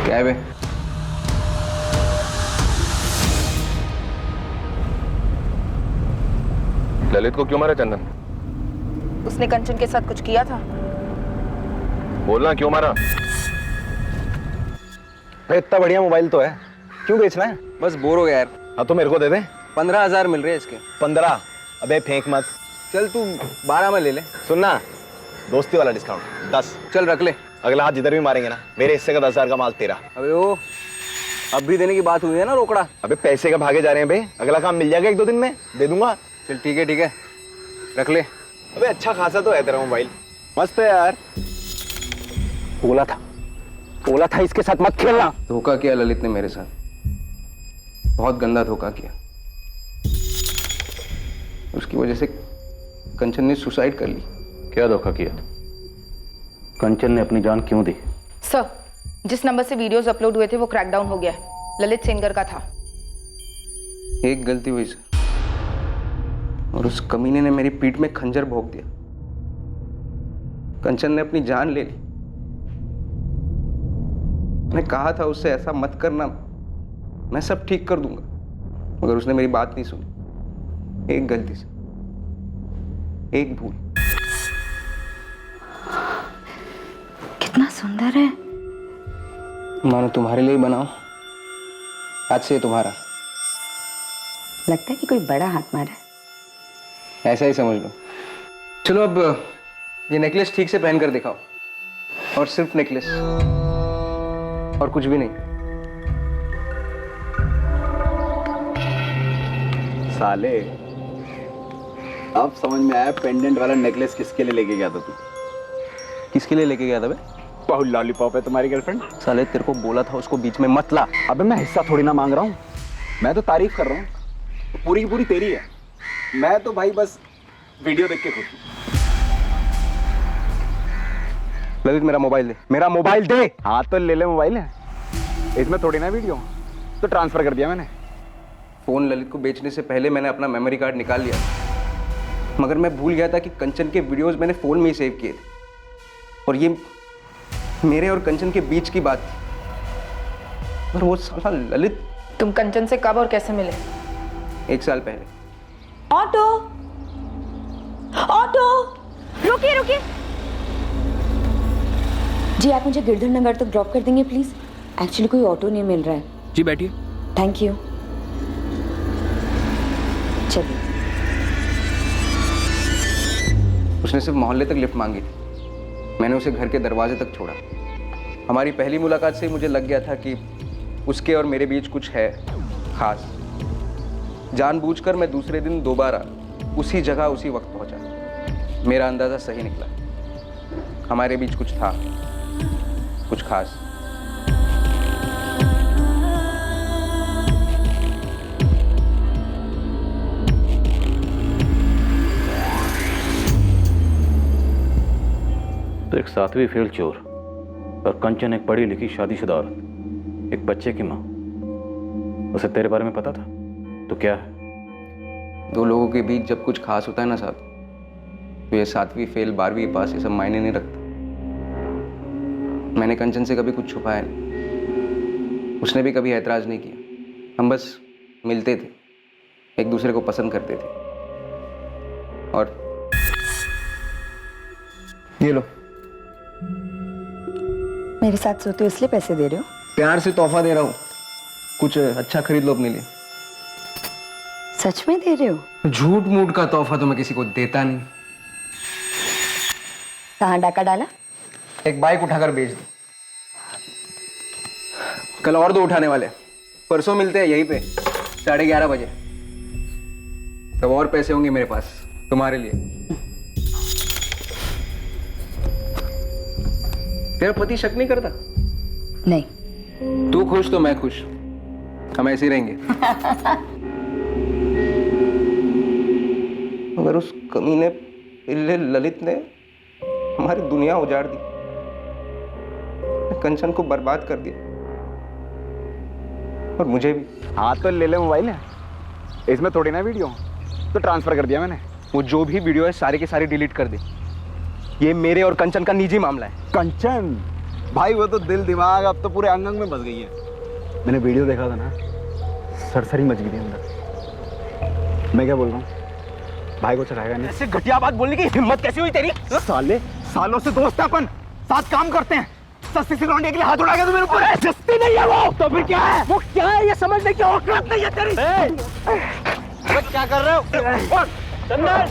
क्या है बे? ललित को क्यों मारा चंदन? उसने कंचन के साथ कुछ किया था? बोलना, क्यों मारा? इतना बढ़िया मोबाइल तो है, क्यों बेचना है? बस बोर हो गया यार। हाँ तो मेरे को दे दे। 15,000 मिल रहे हैं इसके। 15? अबे फेंक मत। चल तू 12 में ले ले। सुनना, दोस्ती वाला डिस्काउंट 10। चल रख ले। अगला हाथ जिधर भी मारेंगे ना, मेरे हिस्से का 10,000 का माल तेरा। अबे ओ, अब भी देने की बात हुई है ना रोकड़ा। अबे पैसे का भागे जा रहे हैं बे, अगला काम मिल जाएगा 1-2 दिन में, दे दूंगा। चल ठीक है रख ले। अबे अच्छा खासा तो है तेरा मोबाइल, मस्त है यार। बोला था इसके साथ मत खेलना। धोखा किया ललित ने मेरे साथ, बहुत गंदा धोखा किया। उसकी वजह से कंचन ने सुसाइड कर ली। क्या धोखा किया? कंचन ने अपनी जान क्यों दी? सर, जिस नंबर से वीडियोस अपलोड हुए थे वो क्रैकडाउन हो गया है, ललित सेंगर का था। एक गलती हुई सर, और उस कमीने ने मेरी पीठ में खंजर भोंक दिया। कंचन ने अपनी जान ले ली। मैंने कहा था उससे ऐसा मत करना, मैं सब ठीक कर दूंगा, मगर उसने मेरी बात नहीं सुनी। एक गलती से, एक भूल। कितना सुंदर है। मानो तुम्हारे लिए बनाओ, आज से तुम्हारा। लगता है कि कोई बड़ा हाथ मारा है। ऐसा ही समझ लो। चलो अब ये नेकलेस ठीक से पहन कर दिखाओ, और सिर्फ नेकलेस और कुछ भी नहीं। साले, अब समझ में आया पेंडेंट वाला नेकलेस किसके लिए लेके गया था तू। किसके लिए लेके गया था बे? बहुत लॉलीपॉप है तुम्हारी गर्लफ्रेंड। साले तेरे को बोला था उसको बीच में मत ला। अबे मैं हिस्सा थोड़ी ना मांग रहा हूँ, मैं तो तारीफ कर रहा हूँ, पूरी की पूरी तेरी है। मैं तो भाई बस वीडियो देख के खुश हूँ। ललित मेरा मोबाइल दे, मेरा मोबाइल दे। हाँ तो ले ले मोबाइल है, इसमें थोड़ी ना वीडियो, तो ट्रांसफर कर दिया मैंने। फोन ललित को बेचने से पहले मैंने अपना मेमोरी कार्ड निकाल लिया, मगर मैं भूल गया था कि कंचन के वीडियोस मैंने फोन में ही सेव किए थे, और ये मेरे और कंचन के बीच की बात थी। और वो साला ललित। तुम कंचन से कब और कैसे मिले? 1 साल पहले। ऑटो, ऑटो, रुकिए रुकिए। जी आप मुझे गिरधर नगर तक ड्रॉप कर देंगे प्लीज? एक्चुअली कोई ऑटो नहीं मिल रहा है। जी बैठिए। Thank you. चलिए। उसने सिर्फ मोहल्ले तक लिफ्ट मांगी थी, मैंने उसे घर के दरवाजे तक छोड़ा। हमारी पहली मुलाकात से मुझे लग गया था कि उसके और मेरे बीच कुछ है खास। जानबूझकर मैं दूसरे दिन दोबारा उसी जगह उसी वक्त पहुंचा। मेरा अंदाजा सही निकला, हमारे बीच कुछ था, कुछ खास। तो एक 7वीं फेल चोर और कंचन एक पढ़ी लिखी शादीशुदा औरत, एक बच्चे की माँ। उसे तेरे बारे में पता था? तो क्या है? 2 लोगों के बीच जब कुछ खास होता है ना साहब, तो ये 7वीं फेल 12वीं पास ये सब मायने नहीं रखता। मैंने कंचन से कभी कुछ छुपाया नहीं, उसने भी कभी ऐतराज नहीं किया। हम बस मिलते थे, एक दूसरे को पसंद करते थे। और ये लो, मेरे साथ सोते हो इसलिए पैसे दे रहे हो? प्यार से तोहफा दे रहा हूँ, कुछ अच्छा खरीद लो अपने लिए। सच में दे रहे हो? झूठ मूठ का तोहफा तो मैं किसी को देता नहीं। कहाँ डाका डाला? एक बाइक उठाकर बेच दी। कल और 2 उठाने वाले, परसों मिलते हैं यहीं पे 11:30 बजे। तब और पैसे होंगे मेरे पास तुम्हारे लिए। तेरा पति शक नहीं करता? नहीं। तू खुश तो मैं खुश, हम ऐसे ही रहेंगे। मगर उस कमीने पिल्ले ललित ने हमारी दुनिया उजाड़ दी, कंचन को बर्बाद कर दिया, और मुझे भी। हाँ तो ले ले मोबाइल है, इसमें थोड़ी ना वीडियो, तो ट्रांसफर कर दिया मैंने। वो जो भी वीडियो है सारे के सारे डिलीट कर दे। ये मेरे और कंचन का निजी मामला है। कंचन भाई वो तो दिल दिमाग अब तो पूरे अंग अंग में बस गई है। मैंने वीडियो देखा था ना, सरसरी मच गई थी अंदर। मैं क्या बोल रहा हूँ, भाई को चढ़ाएगा नहीं। ऐसे घटिया बात बोलने की हिम्मत कैसी हुई तेरी? साले, सालों से दोस्त है अपन, साथ काम करते हैं। सस्ती से लौंडे के लिए हाथ उठाएगा तो मेरे ऊपर? सस्ती नहीं है वो, तो फिर क्या है? वो क्या है ये समझने की औकात नहीं है तेरी। क्या कर रहे हो? चंदन,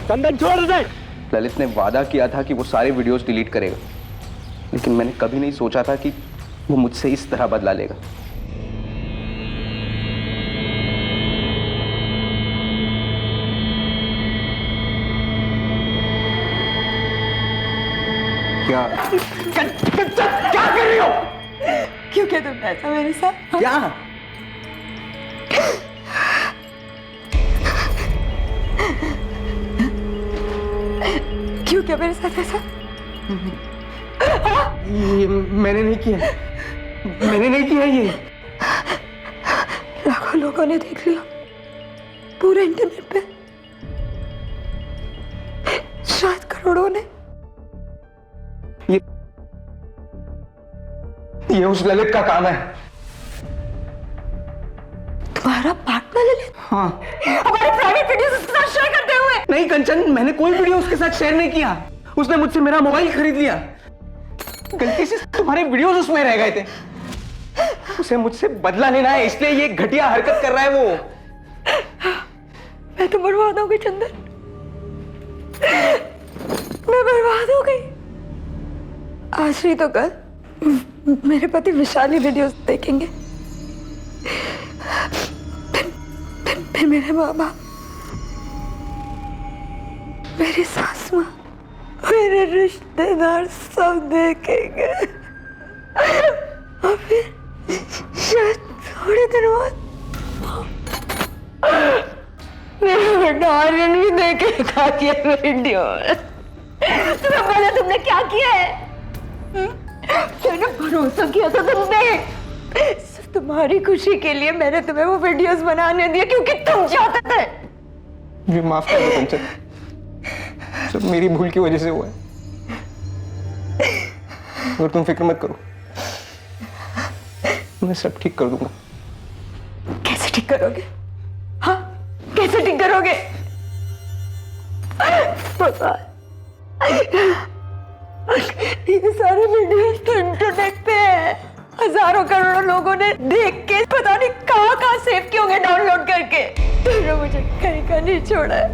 चंदन छोड़ दे। ललित ने वादा किया था कि वो सारे वीडियोस डिलीट करेगा, लेकिन मैंने कभी नहीं सोचा था कि वो मुझसे इस तरह बदला लेगा। क्या क्या कर रही हो? क्यों किया तुमने ऐसा मेरे साथ? क्या? क्यों किया मेरे साथ ऐसा? ये मैंने नहीं किया, मैंने नहीं किया ये। लाखों लोगों ने देख लिया पूरे इंटरनेट पे, शायद करोड़ों ने, ये उस ललित का काम है। तुम्हारा पार्टनर ललित? हाँ। हमारे प्राइवेट वीडियोस उसके साथ शेयर करते हुए? नहीं कंचन, मैंने कोई वीडियो उसके साथ शेयर नहीं किया। उसने मुझसे मेरा मोबाइल खरीद लिया। गलती से तुम्हारे वीडियोस उसमें रह गए थे। उसे मुझसे बदला लेना है, इसलिए ये घटिया हरकत कर रहा है वो। मैं तो बर्बाद हो गई चंदन, मैं बर्बाद हो गई। आज नहीं तो कल मेरे पति विशाली वीडियोस देखेंगे, फिर मेरे माँ बाप, मेरी सास माँ, मेरे रिश्तेदार सब देखेंगे। और फिर शायद थोड़े दिन बाद मेरा बेटा आर्यन भी देखेगा ये वीडियो। तुम्हें पता तुमने क्या किया है? मैंने भरोसा किया था तुमने, सिर्फ तुम्हारी खुशी के लिए मैंने तुम्हें वो वीडियोस बनाने दिए क्योंकि तुम चाहते थे। मुझे माफ कर दो कंचन, सब मेरी भूल की वजह से हुआ है। और तुम फिक्र मत करो, मैं सब ठीक कर दूंगा। कैसे ठीक करोगे? हाँ, कैसे ठीक करोगे? पता ये सारे वीडियोस तो इंटरनेट पे है, हजारों करोड़ों लोगों ने देख के पता नहीं कहाँ सेव किए होंगे डाउनलोड करके। तुमने मुझे कहीं का नहीं छोड़ा है।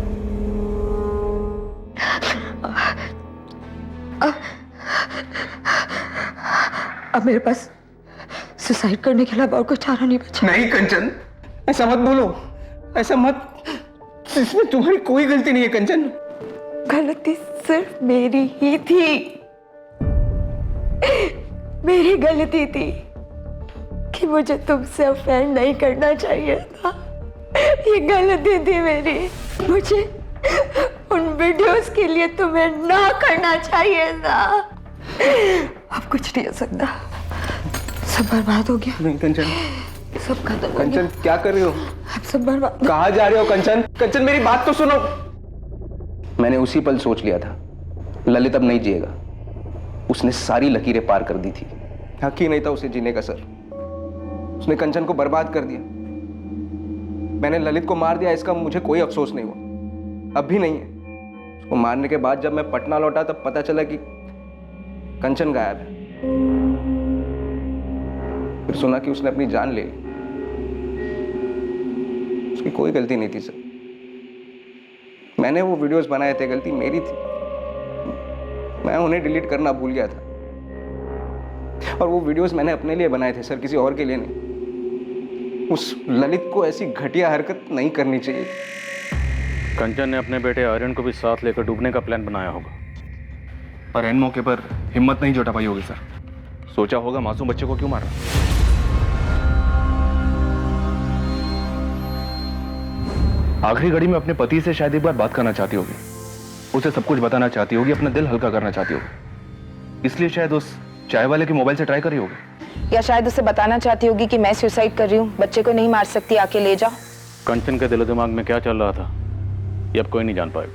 अब मेरे पास सुसाइड करने के अलावा और कोई चारा नहीं बचा। नहीं कंचन, ऐसा मत बोलो, ऐसा मत। इसमें तुम्हारी कोई गलती नहीं है कंचन। गलती सिर्फ मेरी ही थी, मेरी गलती थी कि मुझे तुमसे अफेयर नहीं करना चाहिए था। ये गलती थी मेरी, मुझे उन वीडियोस के लिए तुम्हें ना करना चाहिए था। अब कुछ नहीं हो सकता, सब बर्बाद हो गया। नहीं कंचन, सब खत्म हो गया। कंचन क्या कर रही हो? अब सब बर्बाद। कहाँ जा रहे हो कंचन? कंचन मेरी बात तो सुनो। मैंने उसी पल सोच लिया था ललित अब नहीं जिएगा। उसने सारी लकीरें पार कर दी थी। हक ही नहीं था उसे जीने का सर। उसने कंचन को बर्बाद कर दिया। मैंने ललित को मार दिया, इसका मुझे कोई अफसोस नहीं हुआ, अब भी नहीं है। उसको मारने के बाद जब मैं पटना लौटा तब पता चला कि कंचन गायब है। फिर सुना कि उसने अपनी जान ले ली। उसकी कोई गलती नहीं थी सर। मैंने वो वीडियोस बनाए थे, गलती मेरी थी। मैं उन्हें डिलीट करना भूल गया था। और वो वीडियोस मैंने अपने लिए बनाए थे सर, किसी और के लिए नहीं। उस ललित को ऐसी घटिया हरकत नहीं करनी चाहिए। कंचन ने अपने बेटे आर्यन को भी साथ लेकर डूबने का प्लान बनाया होगा, पर एन मौके पर हिम्मत नहीं जुटा पाई होगी सर। सोचा होगा मासूम बच्चे को क्यों मारा। आखिरी घड़ी में अपने पति से शायद एक बार बात करना चाहती होगी, उसे सब कुछ बताना चाहती होगी, अपना दिल हल्का करना चाहती होगी, इसलिए शायद उस चाय वाले के मोबाइल से ट्राई करी होगी। या शायद उसे बताना चाहती होगी कि मैं सुसाइड कर रही हूँ, बच्चे को नहीं मार सकती, आके ले जाओ। कंचन के दिलो दिमाग में क्या चल रहा था ये अब कोई नहीं जान पाएगा।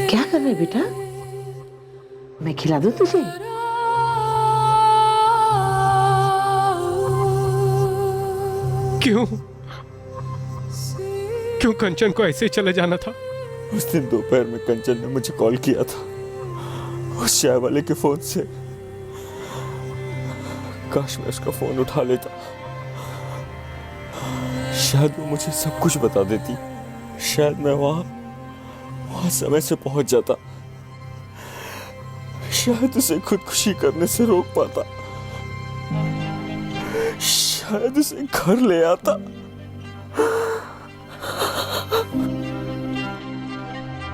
क्या कर रहे बेटा? मैं खिला दूं तुझे? क्यों क्यों कंचन को ऐसे ही चले जाना था? उस दिन दोपहर में कंचन ने मुझे कॉल किया था उस चाय वाले के फोन से। काश मैं उसका फोन उठा लेता, शायद वो मुझे सब कुछ बता देती। शायद मैं वहां समय से पहुंच जाता। शायद उसे खुदकुशी करने से रोक पाता। शायद उसे घर ले आता।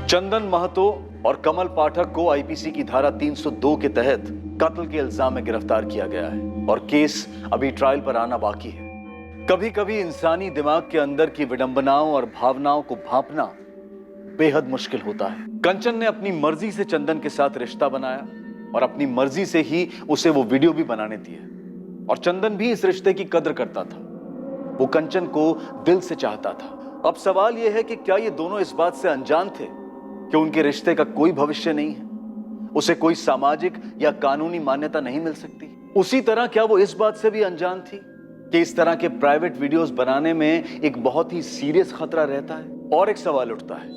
चंदन महतो और कमल पाठक को आईपीसी की धारा 302 के तहत कत्ल के इल्जाम में गिरफ्तार किया गया है और केस अभी ट्रायल पर आना बाकी है। कभी कभी इंसानी दिमाग के अंदर की विडंबनाओं और भावनाओं को भांपना बेहद मुश्किल होता है। कंचन ने अपनी मर्जी से चंदन के साथ रिश्ता बनाया और अपनी मर्जी से ही उसे वो वीडियो भी बनाने दिए और चंदन भी इस रिश्ते की कद्र करता था। वो कंचन को दिल से चाहता था। अब सवाल यह है कि क्या ये दोनों इस बात से अनजान थे कि उनके रिश्ते का कोई भविष्य नहीं है। उसे कोई सामाजिक या कानूनी मान्यता नहीं मिल सकती? उसी तरह क्या वो इस बात से भी अनजान थी कि इस तरह के प्राइवेट वीडियोस बनाने में एक बहुत ही सीरियस खतरा रहता है? और एक सवाल उठता है,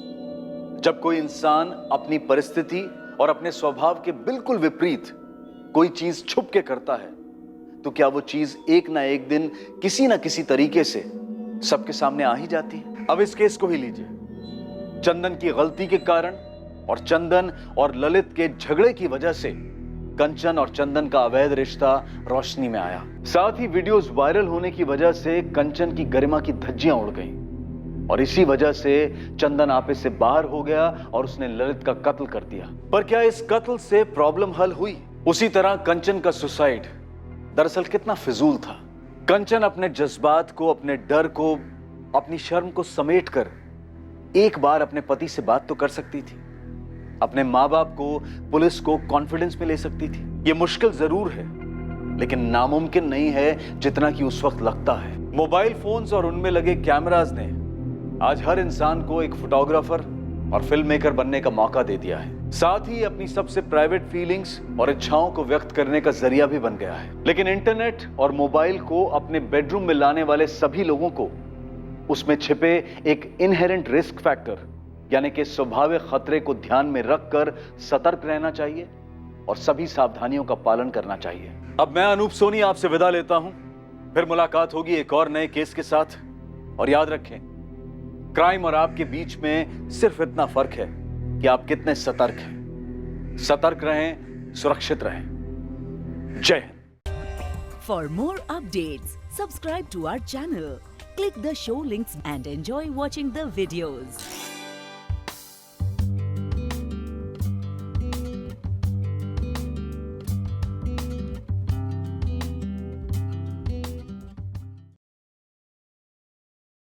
जब कोई इंसान अपनी परिस्थिति और अपने स्वभाव के बिल्कुल विपरीत कोई चीज छुप के करता है, तो क्या वो चीज एक ना एक दिन किसी ना किसी तरीके से सबके सामने आ ही जाती है? अब इस केस को ही लीजिए। चंदन की गलती के कारण और चंदन और ललित के झगड़े की वजह से कंचन और चंदन का अवैध रिश्ता रोशनी में आया। साथ ही वीडियोस वायरल होने की वजह से कंचन की गरिमा की धज्जियां उड़ गईं और इसी वजह से चंदन आपे से बाहर हो गया और उसने ललित का कत्ल कर दिया। पर क्या इस कत्ल से प्रॉब्लम हल हुई? उसी तरह कंचन का सुसाइड दरअसल कितना फिजूल था। कंचन अपने जज्बात को, अपने डर को, अपनी शर्म को समेटकर एक बार अपने पति से बात तो कर सकती थी, अपने माँ बाप को, पुलिस को कॉन्फिडेंस में ले सकती थी। यह मुश्किल जरूर है लेकिन नामुमकिन नहीं है जितना कि उस वक्त लगता है। मोबाइल फोन्स और उनमें लगे कैमरास ने आज हर इंसान को एक फोटोग्राफर और फिल्म मेकर बनने का मौका दे दिया है। साथ ही अपनी सबसे प्राइवेट फीलिंग्स और इच्छाओं को व्यक्त करने का जरिया भी बन गया है। लेकिन इंटरनेट और मोबाइल को अपने बेडरूम में लाने वाले सभी लोगों को उसमें छिपे एक इनहेरेंट रिस्क फैक्टर यानी कि स्वाभाविक खतरे को ध्यान में रखकर सतर्क रहना चाहिए और सभी सावधानियों का पालन करना चाहिए। अब मैं अनूप सोनी आपसे विदा लेता हूं, फिर मुलाकात होगी एक और नए केस के साथ। और याद रखें, क्राइम और आपके बीच में सिर्फ इतना फर्क है कि आप कितने सतर्क हैं। सतर्क रहें, सुरक्षित रहें। जय Hind. For more updates, subscribe to our channel, click the show links and enjoy watching the videos.